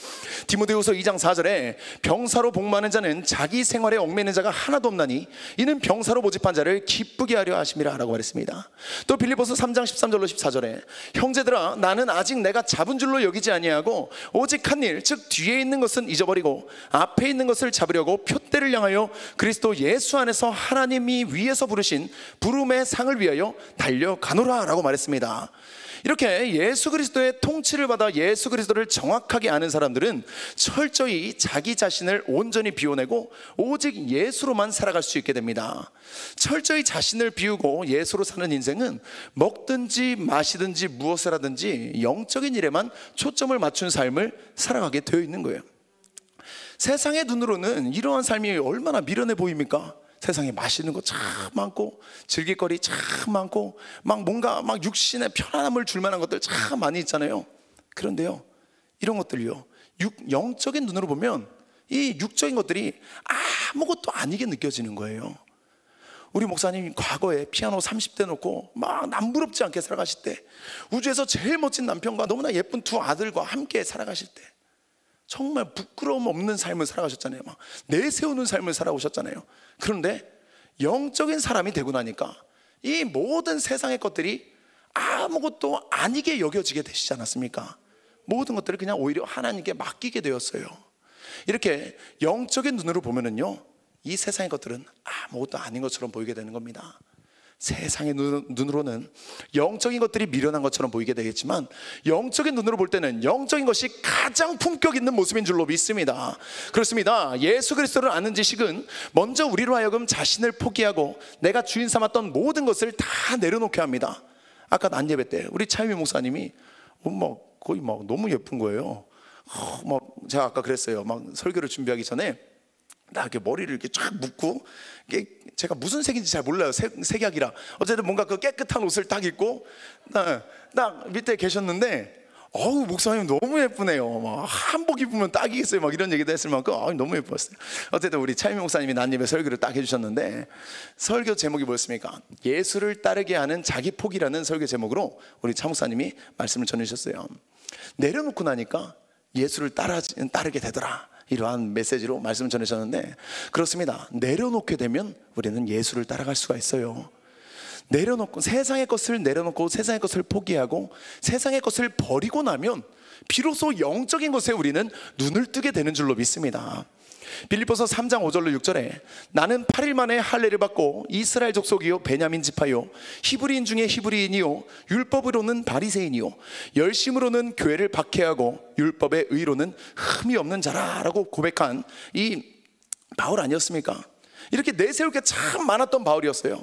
디모데후서 2장 4절에 병사로 복무하는 자는 자기 생활에 얽매이는 자가 하나도 없나니 이는 병사로 모집한 자를 기쁘게 하려 하심이라 라고 말했습니다. 또 빌립보서 3장 13절로 14절에 형제들아, 나는 아직 내가 잡은 줄로 여기지 아니하고 오직 한 일, 즉 뒤에 있는 것은 잊어버리고 앞에 있는 것을 잡으려고 표대를 향하여 그리스도 예수 안에서 하나님이 위에서 부르신 부름의 상을 위하여 달려가노라 라고 말했습니다. 이렇게 예수 그리스도의 통치를 받아 예수 그리스도를 정확하게 아는 사람들은 철저히 자기 자신을 온전히 비워내고 오직 예수로만 살아갈 수 있게 됩니다. 철저히 자신을 비우고 예수로 사는 인생은 먹든지 마시든지 무엇을 하든지 영적인 일에만 초점을 맞춘 삶을 살아가게 되어 있는 거예요. 세상의 눈으로는 이러한 삶이 얼마나 미련해 보입니까? 세상에 맛있는 거 참 많고 즐길 거리 참 많고 막 뭔가 막 육신의 편안함을 줄 만한 것들 참 많이 있잖아요. 그런데요, 이런 것들요, 영적인 눈으로 보면 이 육적인 것들이 아무것도 아니게 느껴지는 거예요. 우리 목사님 과거에 피아노 30대 놓고 막 남부럽지 않게 살아가실 때, 우주에서 제일 멋진 남편과 너무나 예쁜 두 아들과 함께 살아가실 때 정말 부끄러움 없는 삶을 살아가셨잖아요. 막 내세우는 삶을 살아오셨잖아요. 그런데 영적인 사람이 되고 나니까 이 모든 세상의 것들이 아무것도 아니게 여겨지게 되시지 않았습니까? 모든 것들을 그냥 오히려 하나님께 맡기게 되었어요. 이렇게 영적인 눈으로 보면은요, 이 세상의 것들은 아무것도 아닌 것처럼 보이게 되는 겁니다. 세상의 눈으로는 영적인 것들이 미련한 것처럼 보이게 되겠지만, 영적인 눈으로 볼 때는 영적인 것이 가장 품격 있는 모습인 줄로 믿습니다. 그렇습니다. 예수 그리스도를 아는 지식은 먼저 우리로 하여금 자신을 포기하고 내가 주인 삼았던 모든 것을 다 내려놓게 합니다. 아까 난 예배 때 우리 차이미 목사님이 거의 막 너무 예쁜 거예요. 제가 아까 그랬어요. 막 설교를 준비하기 전에 나 이렇게 머리를 이렇게 쫙 묶고, 이게 제가 무슨 색인지 잘 몰라요. 색약이라. 어쨌든 뭔가 그 깨끗한 옷을 딱 입고 딱 밑에 계셨는데, 목사님 너무 예쁘네요. 막 한복 입으면 딱이겠어요. 막 이런 얘기도 했을 만큼 너무 예뻤어요. 어쨌든 우리 차이미 목사님이 난입의 설교를 딱 해주셨는데, 설교 제목이 뭐였습니까? 예수를 따르게 하는 자기 포기라는 설교 제목으로 우리 차 목사님이 말씀을 전해주셨어요. 내려놓고 나니까 예수를 따르게 되더라, 이러한 메시지로 말씀을 전하셨는데, 그렇습니다. 내려놓게 되면 우리는 예수를 따라갈 수가 있어요. 내려놓고, 세상의 것을 내려놓고 세상의 것을 포기하고 세상의 것을 버리고 나면 비로소 영적인 것에 우리는 눈을 뜨게 되는 줄로 믿습니다. 빌립보서 3장 5절로 6절에 나는 8일 만에 할례를 받고 이스라엘 족속이요 베냐민 지파요 히브리인 중에 히브리인이요 율법으로는 바리새인이요 열심으로는 교회를 박해하고 율법의 의로는 흠이 없는 자라라고 고백한 이 바울 아니었습니까? 이렇게 내세울 게 참 많았던 바울이었어요.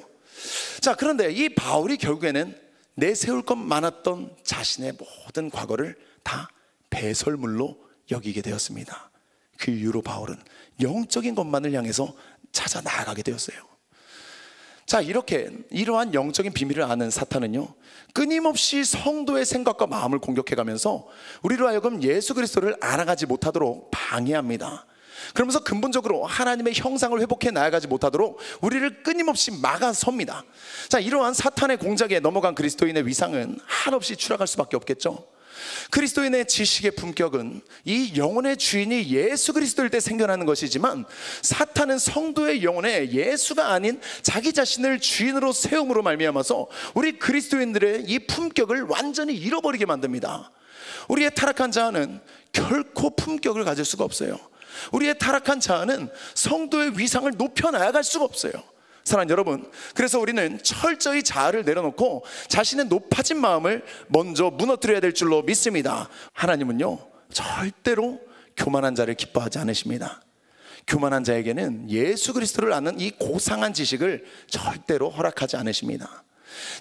자, 그런데 이 바울이 결국에는 내세울 것 많았던 자신의 모든 과거를 다 배설물로 여기게 되었습니다. 그 이후로 바울은 영적인 것만을 향해서 찾아 나아가게 되었어요. 자, 이러한 영적인 비밀을 아는 사탄은요, 끊임없이 성도의 생각과 마음을 공격해가면서 우리로 하여금 예수 그리스도를 알아가지 못하도록 방해합니다. 그러면서 근본적으로 하나님의 형상을 회복해 나아가지 못하도록 우리를 끊임없이 막아섭니다. 자, 이러한 사탄의 공작에 넘어간 그리스도인의 위상은 한없이 추락할 수밖에 없겠죠. 그리스도인의 지식의 품격은 이 영혼의 주인이 예수 그리스도일 때 생겨나는 것이지만, 사탄은 성도의 영혼에 예수가 아닌 자기 자신을 주인으로 세움으로 말미암아서 우리 그리스도인들의 이 품격을 완전히 잃어버리게 만듭니다. 우리의 타락한 자아는 결코 품격을 가질 수가 없어요. 우리의 타락한 자아는 성도의 위상을 높여 나아갈 수가 없어요. 사랑하는 여러분, 그래서 우리는 철저히 자아를 내려놓고 자신의 높아진 마음을 먼저 무너뜨려야 될 줄로 믿습니다. 하나님은요, 절대로 교만한 자를 기뻐하지 않으십니다. 교만한 자에게는 예수 그리스도를 아는 이 고상한 지식을 절대로 허락하지 않으십니다.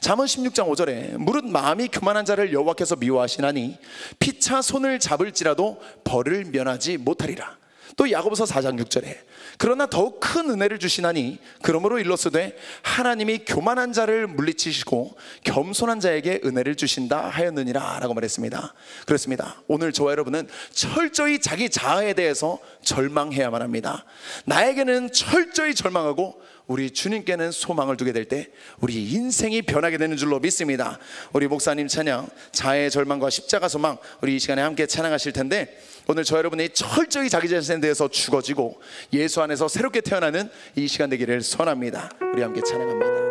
잠언 16장 5절에 무릇 마음이 교만한 자를 여호와께서 미워하시나니 피차 손을 잡을지라도 벌을 면하지 못하리라. 또 야고보서 4장 6절에 그러나 더욱 큰 은혜를 주시나니 그러므로 일렀으되 하나님이 교만한 자를 물리치시고 겸손한 자에게 은혜를 주신다 하였느니라 라고 말했습니다. 그렇습니다. 오늘 저와 여러분은 철저히 자기 자아에 대해서 절망해야만 합니다. 나에게는 철저히 절망하고 우리 주님께는 소망을 두게 될 때 우리 인생이 변하게 되는 줄로 믿습니다. 우리 목사님 찬양, 자아의 절망과 십자가 소망, 우리 이 시간에 함께 찬양하실 텐데, 오늘 저 여러분이 철저히 자기 자신에 대해서 죽어지고 예수 안에서 새롭게 태어나는 이 시간 되기를 소원합니다. 우리 함께 찬양합니다.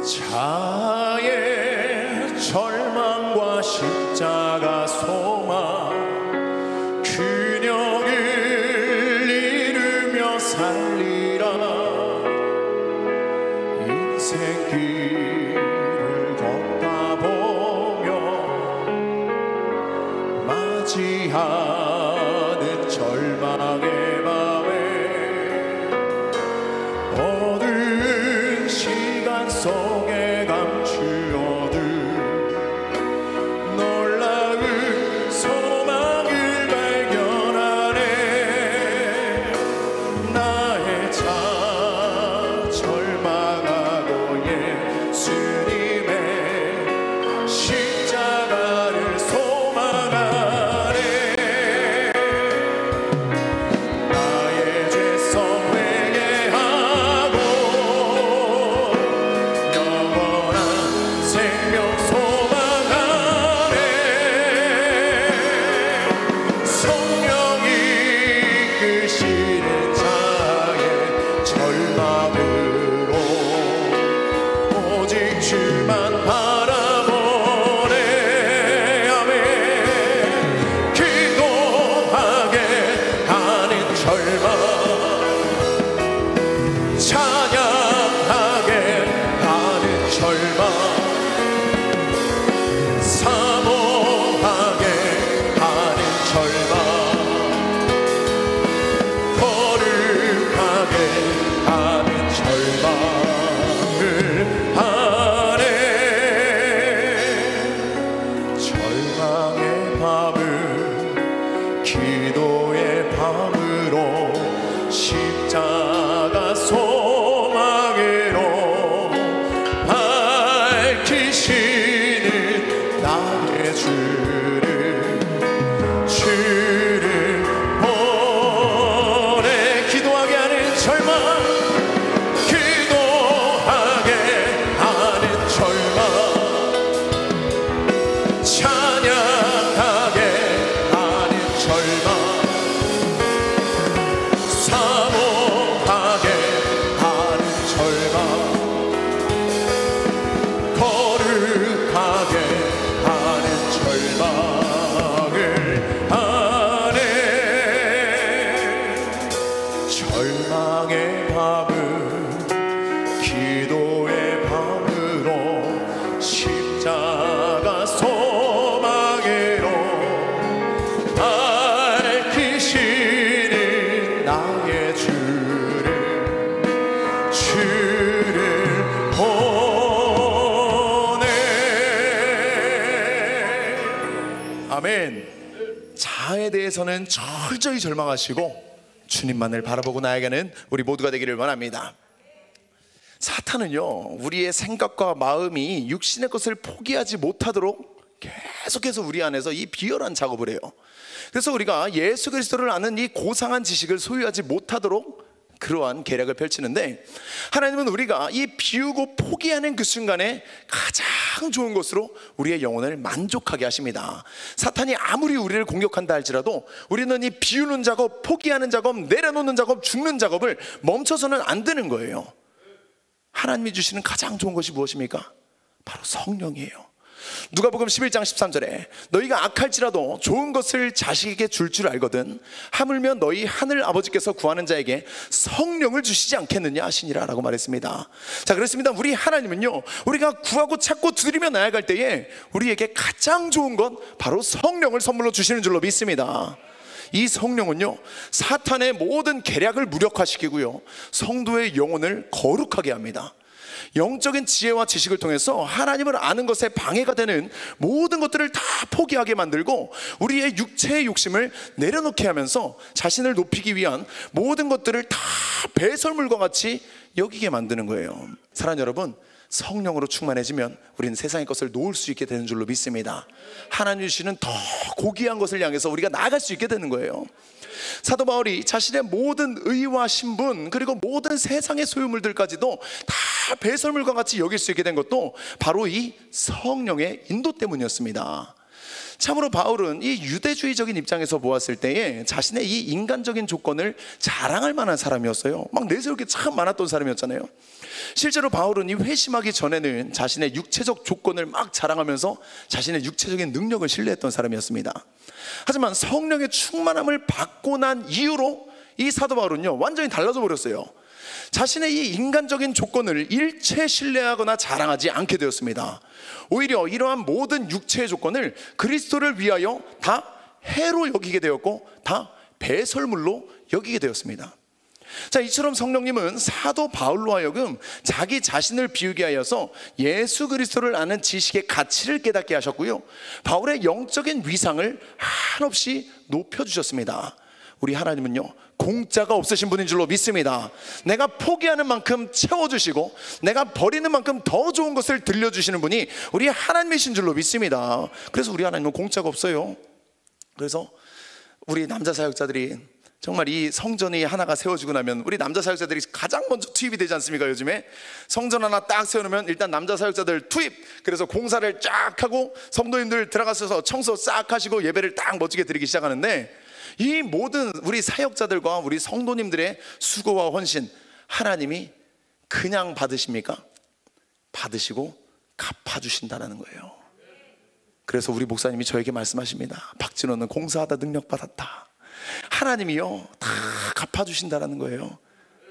자의 절망과 십자가 소망, 그녀 길을 걷다 보면 맞이하는 절망의 밤에 모든 시간 속에 감추어둔 놀라운 소망을 발견하네. 나의 자 절망하고 예수님의 십자가를 소망하네. 나의 죄성 회개하고 영원한 생명 소망하네. 성령이 이끄시는 자의 절망으로 오직 주만 바라보네. 아멘. 기도하게 하는 절망, 찬양하게 하는 절망, 사모하게 하는 절망, 거룩하게 하는 절망을 하네. 절망의 밤은 기도의 밤으로 십자가 소망으로 밝히시는 나의 주를 보내. 기도하게 하는 절망, 기도하게 하는 절망, 찬양하게 하는 절망, 사모하게 하는 절망, 거룩하게 하는 절망을 하네. 절망의 밤은 기도의 밤으로 십자가 소망으로 밝히시는 나의 주를 보내. 아멘. 자아에 대해서는 철저히 절망하시고 주님만을 바라보고 나아가는 우리 모두가 되기를 원합니다. 사탄은요, 우리의 생각과 마음이 육신의 것을 포기하지 못하도록 계속해서 우리 안에서 이 비열한 작업을 해요. 그래서 우리가 예수 그리스도를 아는 이 고상한 지식을 소유하지 못하도록 그러한 계략을 펼치는데, 하나님은 우리가 이 비우고 포기하는 그 순간에 가장 좋은 것으로 우리의 영혼을 만족하게 하십니다. 사탄이 아무리 우리를 공격한다 할지라도 우리는 이 비우는 작업, 포기하는 작업, 내려놓는 작업, 죽는 작업을 멈춰서는 안 되는 거예요. 하나님이 주시는 가장 좋은 것이 무엇입니까? 바로 성령이에요. 누가복음 11장 13절에 너희가 악할지라도 좋은 것을 자식에게 줄 줄 알거든 하물며 너희 하늘 아버지께서 구하는 자에게 성령을 주시지 않겠느냐 하시니라 라고 말했습니다. 자, 그렇습니다. 우리 하나님은요, 우리가 구하고 찾고 두드리며 나아갈 때에 우리에게 가장 좋은 것 바로 성령을 선물로 주시는 줄로 믿습니다. 이 성령은요, 사탄의 모든 계략을 무력화시키고요, 성도의 영혼을 거룩하게 합니다. 영적인 지혜와 지식을 통해서 하나님을 아는 것에 방해가 되는 모든 것들을 다 포기하게 만들고 우리의 육체의 욕심을 내려놓게 하면서 자신을 높이기 위한 모든 것들을 다 배설물과 같이 여기게 만드는 거예요. 사랑하는 여러분, 성령으로 충만해지면 우리는 세상의 것을 놓을 수 있게 되는 줄로 믿습니다. 하나님 주시는 더 고귀한 것을 향해서 우리가 나아갈 수 있게 되는 거예요. 사도 바울이 자신의 모든 의와 신분, 그리고 모든 세상의 소유물들까지도 다 배설물과 같이 여길 수 있게 된 것도 바로 이 성령의 인도 때문이었습니다. 참으로 바울은 이 유대주의적인 입장에서 보았을 때에 자신의 이 인간적인 조건을 자랑할 만한 사람이었어요. 막 내세울 게 참 많았던 사람이었잖아요. 실제로 바울은 이 회심하기 전에는 자신의 육체적 조건을 막 자랑하면서 자신의 육체적인 능력을 신뢰했던 사람이었습니다. 하지만 성령의 충만함을 받고 난 이후로 이 사도 바울은요, 완전히 달라져 버렸어요. 자신의 이 인간적인 조건을 일체 신뢰하거나 자랑하지 않게 되었습니다. 오히려 이러한 모든 육체의 조건을 그리스도를 위하여 다 해로 여기게 되었고 다 배설물로 여기게 되었습니다. 자, 이처럼 성령님은 사도 바울로 하여금 자기 자신을 비우게 하여서 예수 그리스도를 아는 지식의 가치를 깨닫게 하셨고요, 바울의 영적인 위상을 한없이 높여주셨습니다. 우리 하나님은요, 공짜가 없으신 분인 줄로 믿습니다. 내가 포기하는 만큼 채워주시고 내가 버리는 만큼 더 좋은 것을 들려주시는 분이 우리 하나님이신 줄로 믿습니다. 그래서 우리 하나님은 공짜가 없어요. 그래서 우리 남자 사역자들이 정말 이 성전이 하나가 세워지고 나면 우리 남자 사역자들이 가장 먼저 투입이 되지 않습니까? 요즘에 성전 하나 딱 세워놓으면 일단 남자 사역자들 투입, 그래서 공사를 쫙 하고 성도님들 들어가셔서 청소 싹 하시고 예배를 딱 멋지게 드리기 시작하는데, 이 모든 우리 사역자들과 우리 성도님들의 수고와 헌신, 하나님이 그냥 받으십니까? 받으시고 갚아주신다는 거예요. 그래서 우리 목사님이 저에게 말씀하십니다. 박진호는 공사하다 능력받았다. 하나님이요 다 갚아주신다는 거예요.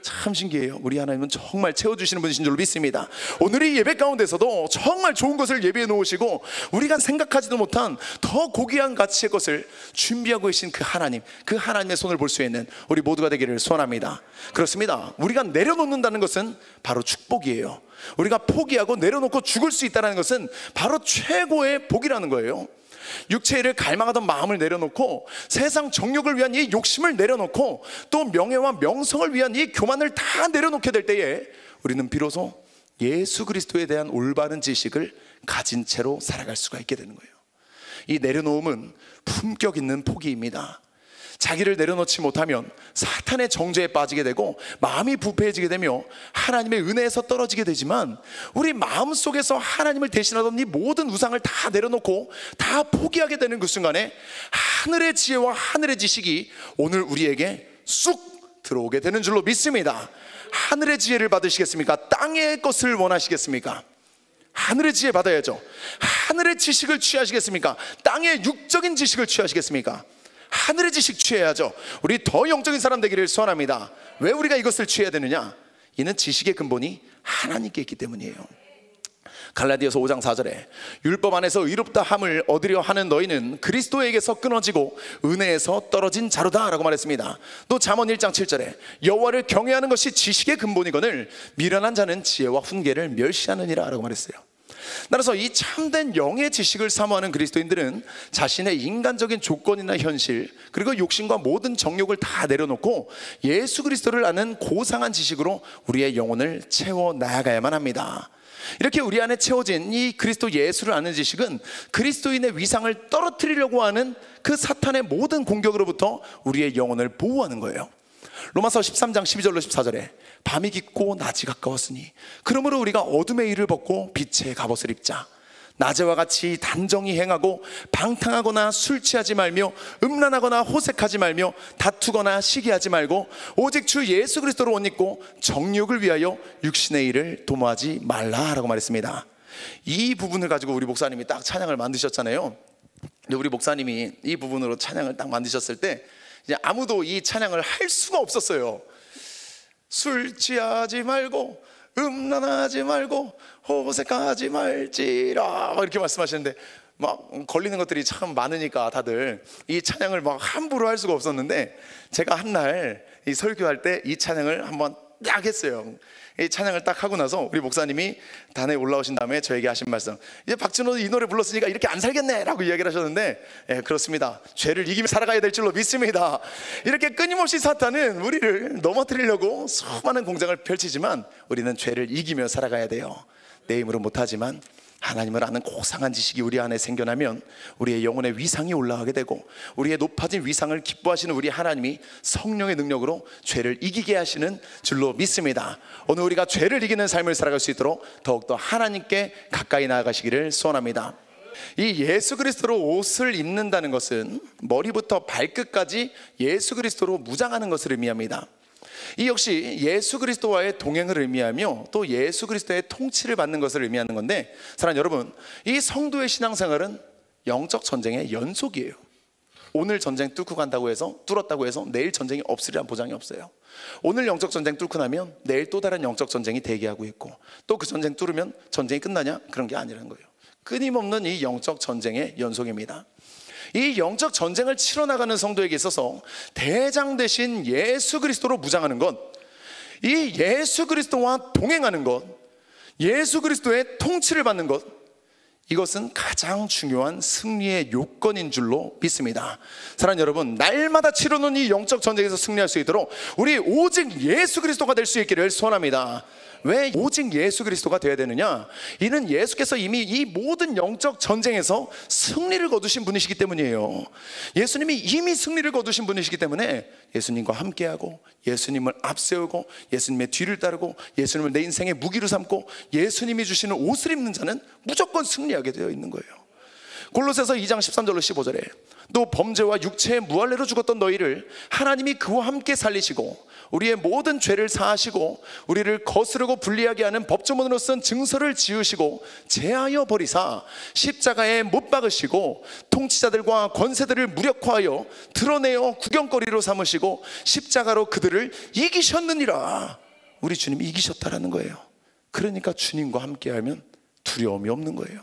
참 신기해요. 우리 하나님은 정말 채워주시는 분이신 줄로 믿습니다. 오늘 이 예배 가운데서도 정말 좋은 것을 예배해 놓으시고 우리가 생각하지도 못한 더 고귀한 가치의 것을 준비하고 계신 그 하나님, 그 하나님의 손을 볼 수 있는 우리 모두가 되기를 소원합니다. 그렇습니다. 우리가 내려놓는다는 것은 바로 축복이에요. 우리가 포기하고 내려놓고 죽을 수 있다는 것은 바로 최고의 복이라는 거예요. 육체를 갈망하던 마음을 내려놓고 세상 정욕을 위한 이 욕심을 내려놓고 또 명예와 명성을 위한 이 교만을 다 내려놓게 될 때에 우리는 비로소 예수 그리스도에 대한 올바른 지식을 가진 채로 살아갈 수가 있게 되는 거예요. 이 내려놓음은 품격 있는 포기입니다. 자기를 내려놓지 못하면 사탄의 정죄에 빠지게 되고 마음이 부패해지게 되며 하나님의 은혜에서 떨어지게 되지만, 우리 마음속에서 하나님을 대신하던 이 모든 우상을 다 내려놓고 다 포기하게 되는 그 순간에 하늘의 지혜와 하늘의 지식이 오늘 우리에게 쑥 들어오게 되는 줄로 믿습니다. 하늘의 지혜를 받으시겠습니까? 땅의 것을 원하시겠습니까? 하늘의 지혜 받아야죠. 하늘의 지식을 취하시겠습니까? 땅의 육적인 지식을 취하시겠습니까? 하늘의 지식 취해야죠. 우리 더 영적인 사람 되기를 소원합니다. 왜 우리가 이것을 취해야 되느냐? 이는 지식의 근본이 하나님께 있기 때문이에요. 갈라디아서 5장 4절에 율법 안에서 의롭다 함을 얻으려 하는 너희는 그리스도에게서 끊어지고 은혜에서 떨어진 자로다 라고 말했습니다. 또 잠언 1장 7절에 여호와를 경외하는 것이 지식의 근본이거늘 미련한 자는 지혜와 훈계를 멸시하느니라 라고 말했어요. 따라서 이 참된 영의 지식을 사모하는 그리스도인들은 자신의 인간적인 조건이나 현실, 그리고 욕심과 모든 정욕을 다 내려놓고 예수 그리스도를 아는 고상한 지식으로 우리의 영혼을 채워 나아가야만 합니다. 이렇게 우리 안에 채워진 이 그리스도 예수를 아는 지식은 그리스도인의 위상을 떨어뜨리려고 하는 그 사탄의 모든 공격으로부터 우리의 영혼을 보호하는 거예요. 로마서 13장 12절로 14절에 밤이 깊고 낮이 가까웠으니 그러므로 우리가 어둠의 일을 벗고 빛의 갑옷을 입자. 낮에와 같이 단정히 행하고 방탕하거나 술 취하지 말며 음란하거나 호색하지 말며 다투거나 시기하지 말고 오직 주 예수 그리스도를 옷 입고 정욕을 위하여 육신의 일을 도모하지 말라라고 말했습니다. 이 부분을 가지고 우리 목사님이 딱 찬양을 만드셨잖아요. 근데 우리 목사님이 이 부분으로 찬양을 딱 만드셨을 때 이제 아무도 이 찬양을 할 수가 없었어요. 술 취하지 말고 음란하지 말고 호색하지 말지라 이렇게 말씀하시는데 막 걸리는 것들이 참 많으니까 다들 이 찬양을 막 함부로 할 수가 없었는데, 제가 한날 이 설교할 때 이 찬양을 한번 딱 했어요. 이 찬양을 딱 하고 나서 우리 목사님이 단에 올라오신 다음에 저에게 하신 말씀, 이제 박진호도 이 노래 불렀으니까 이렇게 안 살겠네 라고 이야기를 하셨는데, 예, 그렇습니다. 죄를 이기며 살아가야 될 줄로 믿습니다. 이렇게 끊임없이 사탄은 우리를 넘어뜨리려고 수많은 공작을 펼치지만 우리는 죄를 이기며 살아가야 돼요. 내 힘으로 못하지만 하나님을 아는 고상한 지식이 우리 안에 생겨나면 우리의 영혼의 위상이 올라가게 되고 우리의 높아진 위상을 기뻐하시는 우리 하나님이 성령의 능력으로 죄를 이기게 하시는 줄로 믿습니다. 오늘 우리가 죄를 이기는 삶을 살아갈 수 있도록 더욱더 하나님께 가까이 나아가시기를 소원합니다. 이 예수 그리스도로 옷을 입는다는 것은 머리부터 발끝까지 예수 그리스도로 무장하는 것을 의미합니다. 이 역시 예수 그리스도와의 동행을 의미하며 또 예수 그리스도의 통치를 받는 것을 의미하는 건데, 사랑하는 여러분, 이 성도의 신앙생활은 영적 전쟁의 연속이에요. 오늘 전쟁 뚫었다고 해서 내일 전쟁이 없으리란 보장이 없어요. 오늘 영적 전쟁 뚫고 나면 내일 또 다른 영적 전쟁이 대기하고 있고, 또 그 전쟁 뚫으면 전쟁이 끝나냐? 그런 게 아니라는 거예요. 끊임없는 이 영적 전쟁의 연속입니다. 이 영적 전쟁을 치러나가는 성도에게 있어서 대장 되신 예수 그리스도로 무장하는 것, 이 예수 그리스도와 동행하는 것, 예수 그리스도의 통치를 받는 것, 이것은 가장 중요한 승리의 요건인 줄로 믿습니다. 사랑하는 여러분, 날마다 치르는 이 영적 전쟁에서 승리할 수 있도록 우리 오직 예수 그리스도가 될 수 있기를 소원합니다. 왜 오직 예수 그리스도가 되어야 되느냐? 이는 예수께서 이미 이 모든 영적 전쟁에서 승리를 거두신 분이시기 때문이에요. 예수님이 이미 승리를 거두신 분이시기 때문에 예수님과 함께하고, 예수님을 앞세우고, 예수님의 뒤를 따르고, 예수님을 내 인생의 무기로 삼고, 예수님이 주시는 옷을 입는 자는 무조건 승리하게 되어 있는 거예요. 골로새서 2장 13절로 15절에 또 범죄와 육체의 무할례로 죽었던 너희를 하나님이 그와 함께 살리시고 우리의 모든 죄를 사하시고 우리를 거스르고 불리하게 하는 법조문으로 쓴 증서를 지으시고 제하여 버리사 십자가에 못 박으시고 통치자들과 권세들을 무력화하여 드러내어 구경거리로 삼으시고 십자가로 그들을 이기셨느니라. 우리 주님이 이기셨다라는 거예요. 그러니까 주님과 함께하면 두려움이 없는 거예요.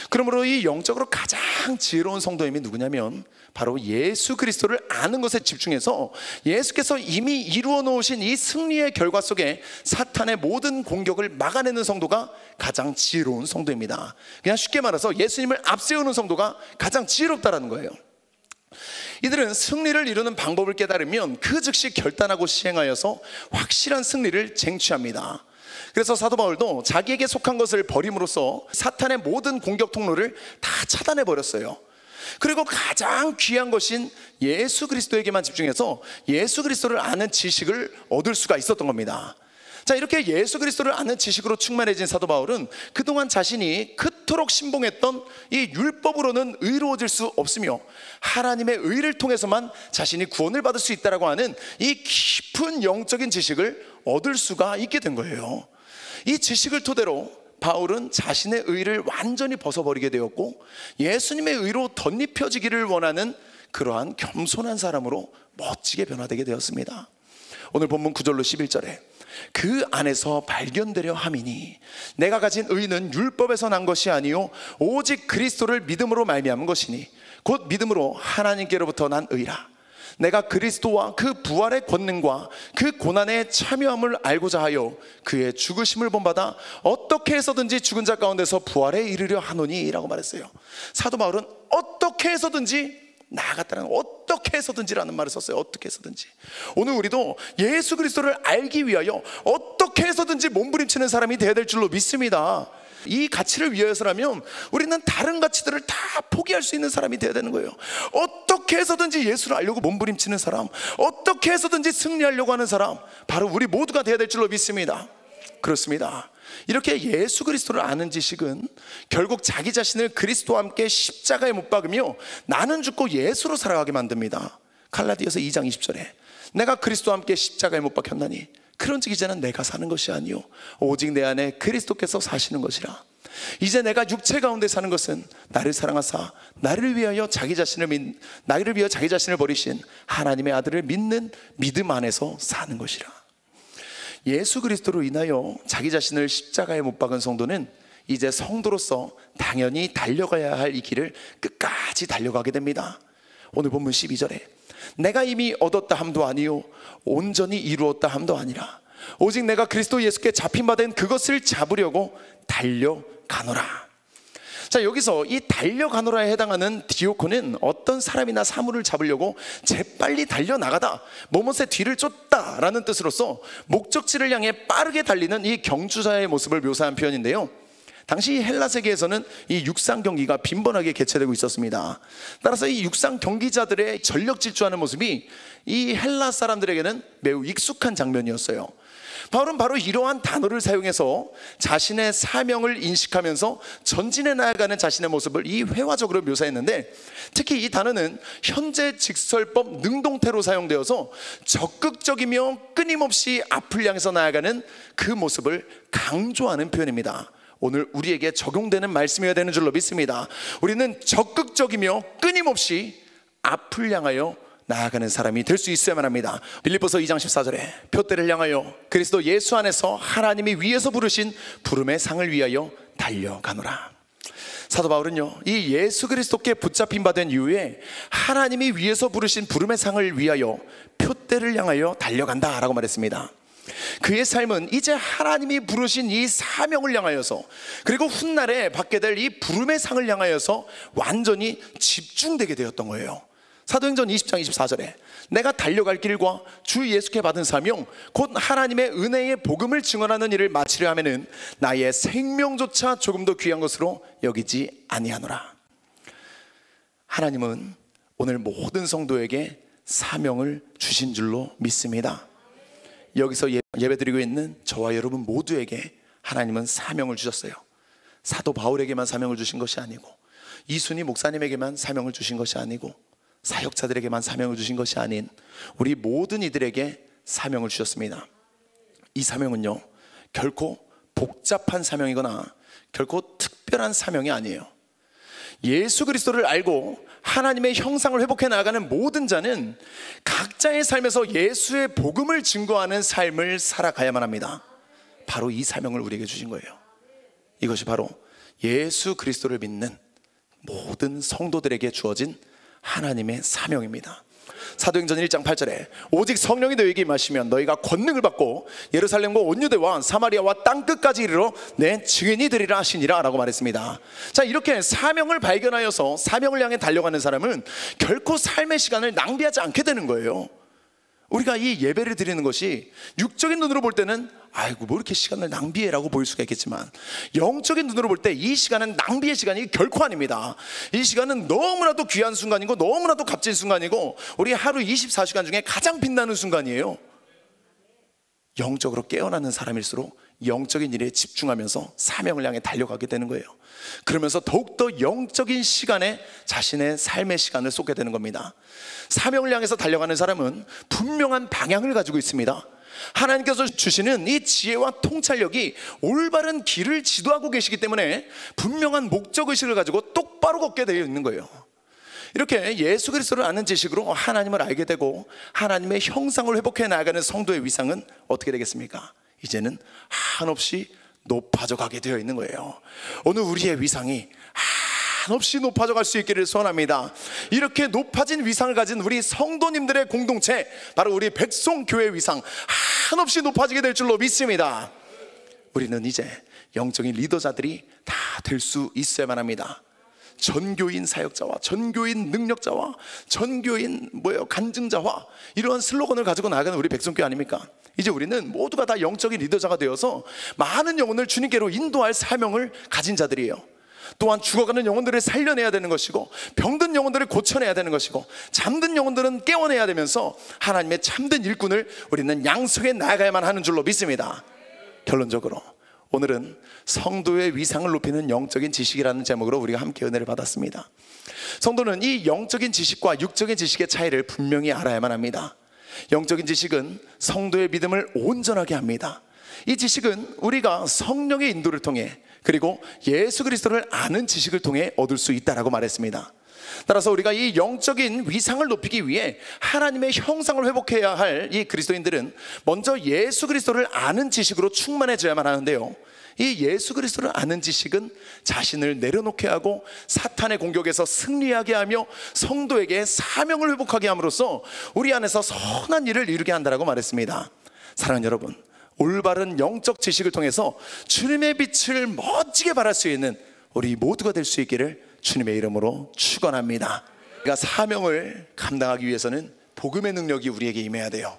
그러므로 이 영적으로 가장 지혜로운 성도님이 누구냐면 바로 예수 그리스도를 아는 것에 집중해서 예수께서 이미 이루어 놓으신 이 승리의 결과 속에 사탄의 모든 공격을 막아내는 성도가 가장 지혜로운 성도입니다. 그냥 쉽게 말해서 예수님을 앞세우는 성도가 가장 지혜롭다라는 거예요. 이들은 승리를 이루는 방법을 깨달으면 그 즉시 결단하고 시행하여서 확실한 승리를 쟁취합니다. 그래서 사도 바울도 자기에게 속한 것을 버림으로써 사탄의 모든 공격 통로를 다 차단해 버렸어요. 그리고 가장 귀한 것인 예수 그리스도에게만 집중해서 예수 그리스도를 아는 지식을 얻을 수가 있었던 겁니다. 자, 이렇게 예수 그리스도를 아는 지식으로 충만해진 사도 바울은 그동안 자신이 그토록 신봉했던 이 율법으로는 의로워질 수 없으며 하나님의 의를 통해서만 자신이 구원을 받을 수 있다라고 하는 이 깊은 영적인 지식을 얻을 수가 있게 된 거예요. 이 지식을 토대로 바울은 자신의 의를 완전히 벗어버리게 되었고 예수님의 의로 덧입혀지기를 원하는 그러한 겸손한 사람으로 멋지게 변화되게 되었습니다. 오늘 본문 9절로 11절에 그 안에서 발견되려 함이니 내가 가진 의는 율법에서 난 것이 아니요 오직 그리스도를 믿음으로 말미암은 것이니 곧 믿음으로 하나님께로부터 난 의라. 내가 그리스도와 그 부활의 권능과 그 고난의 참여함을 알고자 하여 그의 죽으심을 본받아 어떻게 해서든지 죽은 자 가운데서 부활에 이르려 하노니 라고 말했어요. 사도 바울은 어떻게 해서든지 나아갔다는, 어떻게 해서든지라는 말을 썼어요. 어떻게 해서든지. 오늘 우리도 예수 그리스도를 알기 위하여 어떻게 해서든지 몸부림치는 사람이 되어야 될 줄로 믿습니다. 이 가치를 위해서라면 우리는 다른 가치들을 다 포기할 수 있는 사람이 되어야 되는 거예요. 어떻게 해서든지 예수를 알려고 몸부림치는 사람, 어떻게 해서든지 승리하려고 하는 사람, 바로 우리 모두가 되어야 될 줄로 믿습니다. 그렇습니다. 이렇게 예수 그리스도를 아는 지식은 결국 자기 자신을 그리스도와 함께 십자가에 못 박으며 나는 죽고 예수로 살아가게 만듭니다. 갈라디아서 2장 20절에 내가 그리스도와 함께 십자가에 못 박혔나니 그런즉 이제는 내가 사는 것이 아니요 오직 내 안에 그리스도께서 사시는 것이라. 이제 내가 육체 가운데 사는 것은 나를 사랑하사 나를 위하여 자기 자신을 버리신 하나님의 아들을 믿는 믿음 안에서 사는 것이라. 예수 그리스도로 인하여 자기 자신을 십자가에 못 박은 성도는 이제 성도로서 당연히 달려가야 할 이 길을 끝까지 달려가게 됩니다. 오늘 본문 12절에 내가 이미 얻었다 함도 아니요 온전히 이루었다 함도 아니라 오직 내가 그리스도 예수께 잡힌 바 된 그것을 잡으려고 달려가노라. 자, 여기서 이 달려가노라에 해당하는 디오코는 어떤 사람이나 사물을 잡으려고 재빨리 달려나가다, 뭐뭇의 뒤를 쫓다라는 뜻으로서 목적지를 향해 빠르게 달리는 이 경주자의 모습을 묘사한 표현인데요, 당시 헬라 세계에서는 이 육상 경기가 빈번하게 개최되고 있었습니다. 따라서 이 육상 경기자들의 전력 질주하는 모습이 이 헬라 사람들에게는 매우 익숙한 장면이었어요. 바울은 바로 이러한 단어를 사용해서 자신의 사명을 인식하면서 전진해 나아가는 자신의 모습을 이 회화적으로 묘사했는데, 특히 이 단어는 현재 직설법 능동태로 사용되어서 적극적이며 끊임없이 앞을 향해서 나아가는 그 모습을 강조하는 표현입니다. 오늘 우리에게 적용되는 말씀이어야 되는 줄로 믿습니다. 우리는 적극적이며 끊임없이 앞을 향하여 나아가는 사람이 될 수 있어야만 합니다. 빌립보서 2장 14절에 표대를 향하여 그리스도 예수 안에서 하나님이 위에서 부르신 부름의 상을 위하여 달려가노라. 사도 바울은요, 이 예수 그리스도께 붙잡힌 바 된 이후에 하나님이 위에서 부르신 부름의 상을 위하여 표대를 향하여 달려간다 라고 말했습니다. 그의 삶은 이제 하나님이 부르신 이 사명을 향하여서, 그리고 훗날에 받게 될 이 부름의 상을 향하여서 완전히 집중되게 되었던 거예요. 사도행전 20장 24절에 내가 달려갈 길과 주 예수께 받은 사명 곧 하나님의 은혜의 복음을 증언하는 일을 마치려 하면은 나의 생명조차 조금 더 귀한 것으로 여기지 아니하노라. 하나님은 오늘 모든 성도에게 사명을 주신 줄로 믿습니다. 여기서 예배드리고 있는 저와 여러분 모두에게 하나님은 사명을 주셨어요. 사도 바울에게만 사명을 주신 것이 아니고, 이순희 목사님에게만 사명을 주신 것이 아니고, 사역자들에게만 사명을 주신 것이 아닌 우리 모든 이들에게 사명을 주셨습니다. 이 사명은요, 결코 복잡한 사명이거나 결코 특별한 사명이 아니에요. 예수 그리스도를 알고 하나님의 형상을 회복해 나가는 모든 자는 각자의 삶에서 예수의 복음을 증거하는 삶을 살아가야만 합니다. 바로 이 사명을 우리에게 주신 거예요. 이것이 바로 예수 그리스도를 믿는 모든 성도들에게 주어진 하나님의 사명입니다. 사도행전 1장 8절에 오직 성령이 너희에게 임하시면 너희가 권능을 받고 예루살렘과 온 유대와 사마리아와 땅끝까지 이르러 내 증인이 되리라 하시니라 라고 말했습니다. 자, 이렇게 사명을 발견하여서 사명을 향해 달려가는 사람은 결코 삶의 시간을 낭비하지 않게 되는 거예요. 우리가 이 예배를 드리는 것이 육적인 눈으로 볼 때는 아이고 뭐 이렇게 시간을 낭비해 라고 보일 수가 있겠지만, 영적인 눈으로 볼 때 이 시간은 낭비의 시간이 결코 아닙니다. 이 시간은 너무나도 귀한 순간이고 너무나도 값진 순간이고 우리 하루 24시간 중에 가장 빛나는 순간이에요. 영적으로 깨어나는 사람일수록 영적인 일에 집중하면서 사명을 향해 달려가게 되는 거예요. 그러면서 더욱더 영적인 시간에 자신의 삶의 시간을 쏟게 되는 겁니다. 사명을 향해서 달려가는 사람은 분명한 방향을 가지고 있습니다. 하나님께서 주시는 이 지혜와 통찰력이 올바른 길을 지도하고 계시기 때문에 분명한 목적의식을 가지고 똑바로 걷게 되어 있는 거예요. 이렇게 예수 그리스도를 아는 지식으로 하나님을 알게 되고 하나님의 형상을 회복해 나가는 성도의 위상은 어떻게 되겠습니까? 이제는 한없이 높아져 가게 되어 있는 거예요. 오늘 우리의 위상이 한없이 높아져 갈 수 있기를 소원합니다. 이렇게 높아진 위상을 가진 우리 성도님들의 공동체, 바로 우리 백송교회 위상 한없이 높아지게 될 줄로 믿습니다. 우리는 이제 영적인 리더자들이 다 될 수 있어야만 합니다. 전교인 사역자와 전교인 능력자와 전교인 간증자와 이러한 슬로건을 가지고 나아가는 우리 백성교회 아닙니까? 이제 우리는 모두가 다 영적인 리더자가 되어서 많은 영혼을 주님께로 인도할 사명을 가진 자들이에요. 또한 죽어가는 영혼들을 살려내야 되는 것이고, 병든 영혼들을 고쳐내야 되는 것이고, 잠든 영혼들은 깨워내야 되면서 하나님의 참된 일꾼을 우리는 양성해 나아가야만 하는 줄로 믿습니다. 결론적으로 오늘은 성도의 위상을 높이는 영적인 지식이라는 제목으로 우리가 함께 은혜를 받았습니다. 성도는 이 영적인 지식과 육적인 지식의 차이를 분명히 알아야만 합니다. 영적인 지식은 성도의 믿음을 온전하게 합니다. 이 지식은 우리가 성령의 인도를 통해, 그리고 예수 그리스도를 아는 지식을 통해 얻을 수 있다라고 말했습니다. 따라서 우리가 이 영적인 위상을 높이기 위해 하나님의 형상을 회복해야 할 이 그리스도인들은 먼저 예수 그리스도를 아는 지식으로 충만해져야만 하는데요, 이 예수 그리스도를 아는 지식은 자신을 내려놓게 하고 사탄의 공격에서 승리하게 하며 성도에게 사명을 회복하게 함으로써 우리 안에서 선한 일을 이루게 한다라고 말했습니다. 사랑하는 여러분, 올바른 영적 지식을 통해서 주님의 빛을 멋지게 발할 수 있는 우리 모두가 될 수 있기를 주님의 이름으로 축원합니다. 그러니까 사명을 감당하기 위해서는 복음의 능력이 우리에게 임해야 돼요.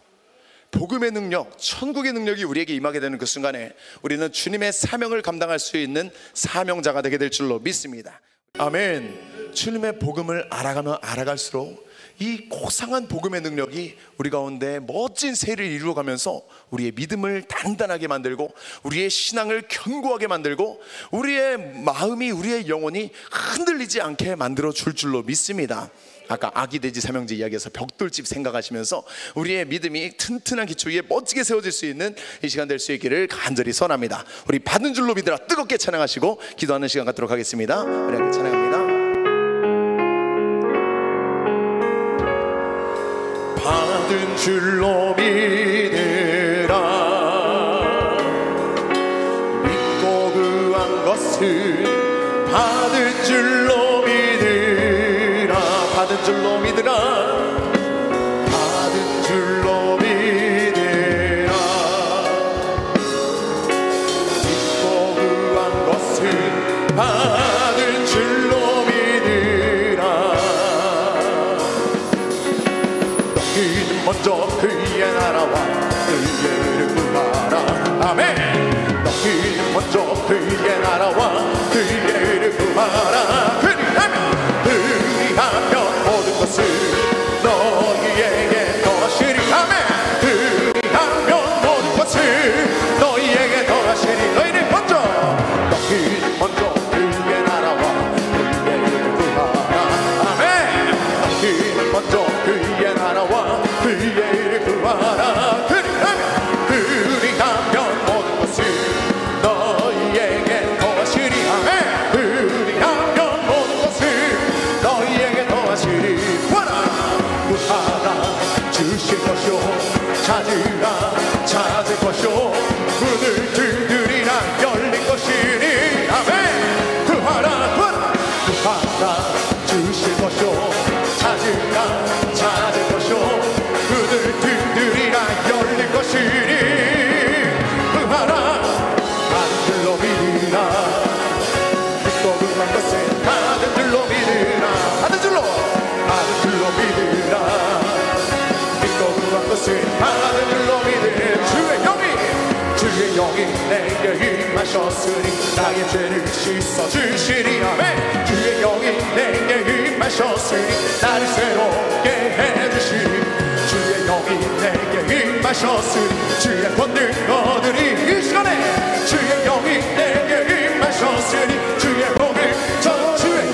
복음의 능력, 천국의 능력이 우리에게 임하게 되는 그 순간에 우리는 주님의 사명을 감당할 수 있는 사명자가 되게 될 줄로 믿습니다. 아멘. 주님의 복음을 알아가면 알아갈수록 이 고상한 복음의 능력이 우리 가운데 멋진 세를 이루어가면서 우리의 믿음을 단단하게 만들고 우리의 신앙을 견고하게 만들고 우리의 마음이, 우리의 영혼이 흔들리지 않게 만들어 줄 줄로 믿습니다. 아까 아기 돼지 삼형제 이야기에서 벽돌집 생각하시면서 우리의 믿음이 튼튼한 기초 위에 멋지게 세워질 수 있는 이 시간 될 수 있기를 간절히 소원합니다. 우리 받은 줄로 믿으라 뜨겁게 찬양하시고 기도하는 시간 갖도록 하겠습니다. 우리 함께 찬양합니다. 받은 줄로 믿으라. 믿고 구한 것을 받은 줄로 믿으라. 받은 줄로 믿으라. 받은 줄로 믿으라. 믿고 구한 것을 받은 줄로 믿으라. 너희는 먼저 그의 나라와 그의 이름을 구하라. 아멘. 너희는 먼저 그의 나라와 그의 이름을 구하라. 그리하면 모든 것을 너희에게 더하시리. 아멘. 그리하면 모든 것을 너희에게 더하시리. 너희는 먼저 그의 나라와 그의 이름을 구하라. 아멘. 너희는 먼저 그의 나라와 그의 이름을 구하라. 그리하면 모든 것을 너희에게 더하시리. 아멘. 그리하면 모든 것을 너희에게 더하시리. 구하라 주실 것이요 찾으라 찾을 것이요 문을 두드리라 열린 것이니. 아멘. 구하라 주실 것이요 찾으라 찾을 것이요 문을 두드리라 열린 것이니. 구하라 받은 줄로 믿으라. 믿고 구한 것을 받은 줄로 믿으라. 받은 줄로 믿으라. 믿고 구한 것을 받은 줄로 믿으라. 주의 영이 내게 임하셨으니 나의 죄를 씻어주시리. 아멘. 주의 영이 내게 임하셨으니 나를 새롭게 해주시리. 주의 영이 내게 임하셨으니 주의 권능 얻으리. 이 시간에 주의 영이 내게 임하셨으니 주의 복을 전 주의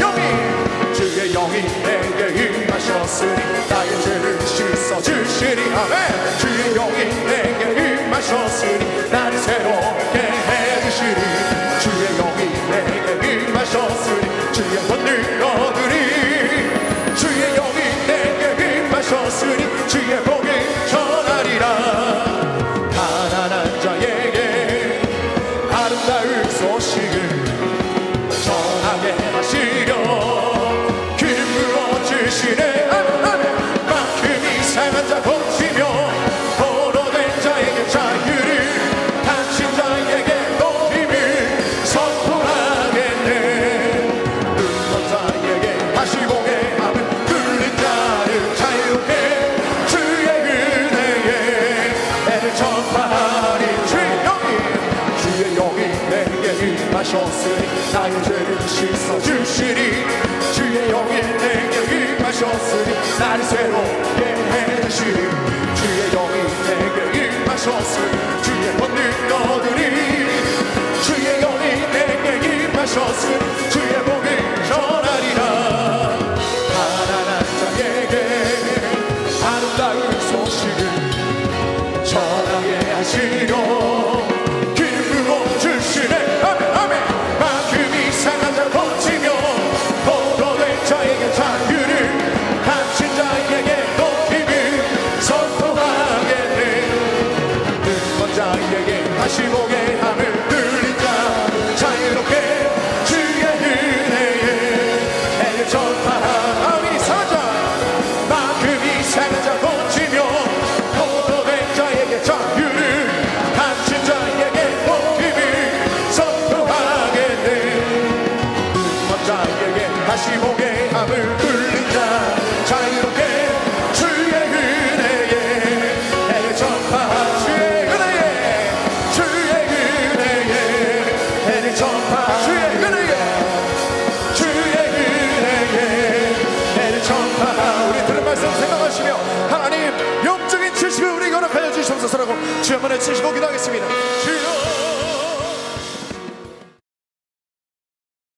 영이 내게 임하셨으니 나의 죄를 씻어주시리. 아멘. 주의 영이 내게 임하셨으니 나를 새롭게 해주시리. 주의 영이 내게 임하셨으니 주의 권능 얻으리. 주의 영이 내게 임하셨으니 주의 복을 전하리라. 가난한 자에게 아름다운 소식을 전하게 하시려 주시네. 만큼 이상한 자 고치며 포로된 자에게 자유를 다친 자에게 또 힘을 선포하겠네. 눈먼 자에게 다시 보게 하면 뚫린 자를 자유롭게 주의 은혜에 애를 전파하리. 주의 영이 내게 임하셨으니 나의 죄를 씻어주시리. 주의 영이 내게 임하셨으니 나를 새롭게 해주시리. 주의 영이 내게 임하셨으니 주의 권능 얻으리. 주의 영이 내게 임하셨으니 주의 복을 전하리라. 가난한 자에게 아름다운 소식을 전하게 하시려 기쁨으로 주시네. 아멘. 아멘. 만큼 이상한 자 고치며 포로된 자에게 자유를 다친 자에게 또 힘을 선포하겠네. 눈먼 자에게 다시 보게 함을 뚫린 자 자유롭게 주의 은혜에 애를 전파하리. 사자 만큼 이상한 자 고치며 포로된 자에게 자유를 다친 자에게 또 힘을 선포하겠네. 눈먼 자에게 다시 보게 함을 뚫린 자 자유롭게 주의 은혜에 애를 전파하리. 주의 은혜에 애를 전파. 주의 은혜에 애를 전파. 우리 들은 말씀 생각하시며 하나님 영적인 지식을 우리 허락하여 주시옵소서라고 주 한번 외치시고 기도하겠습니다.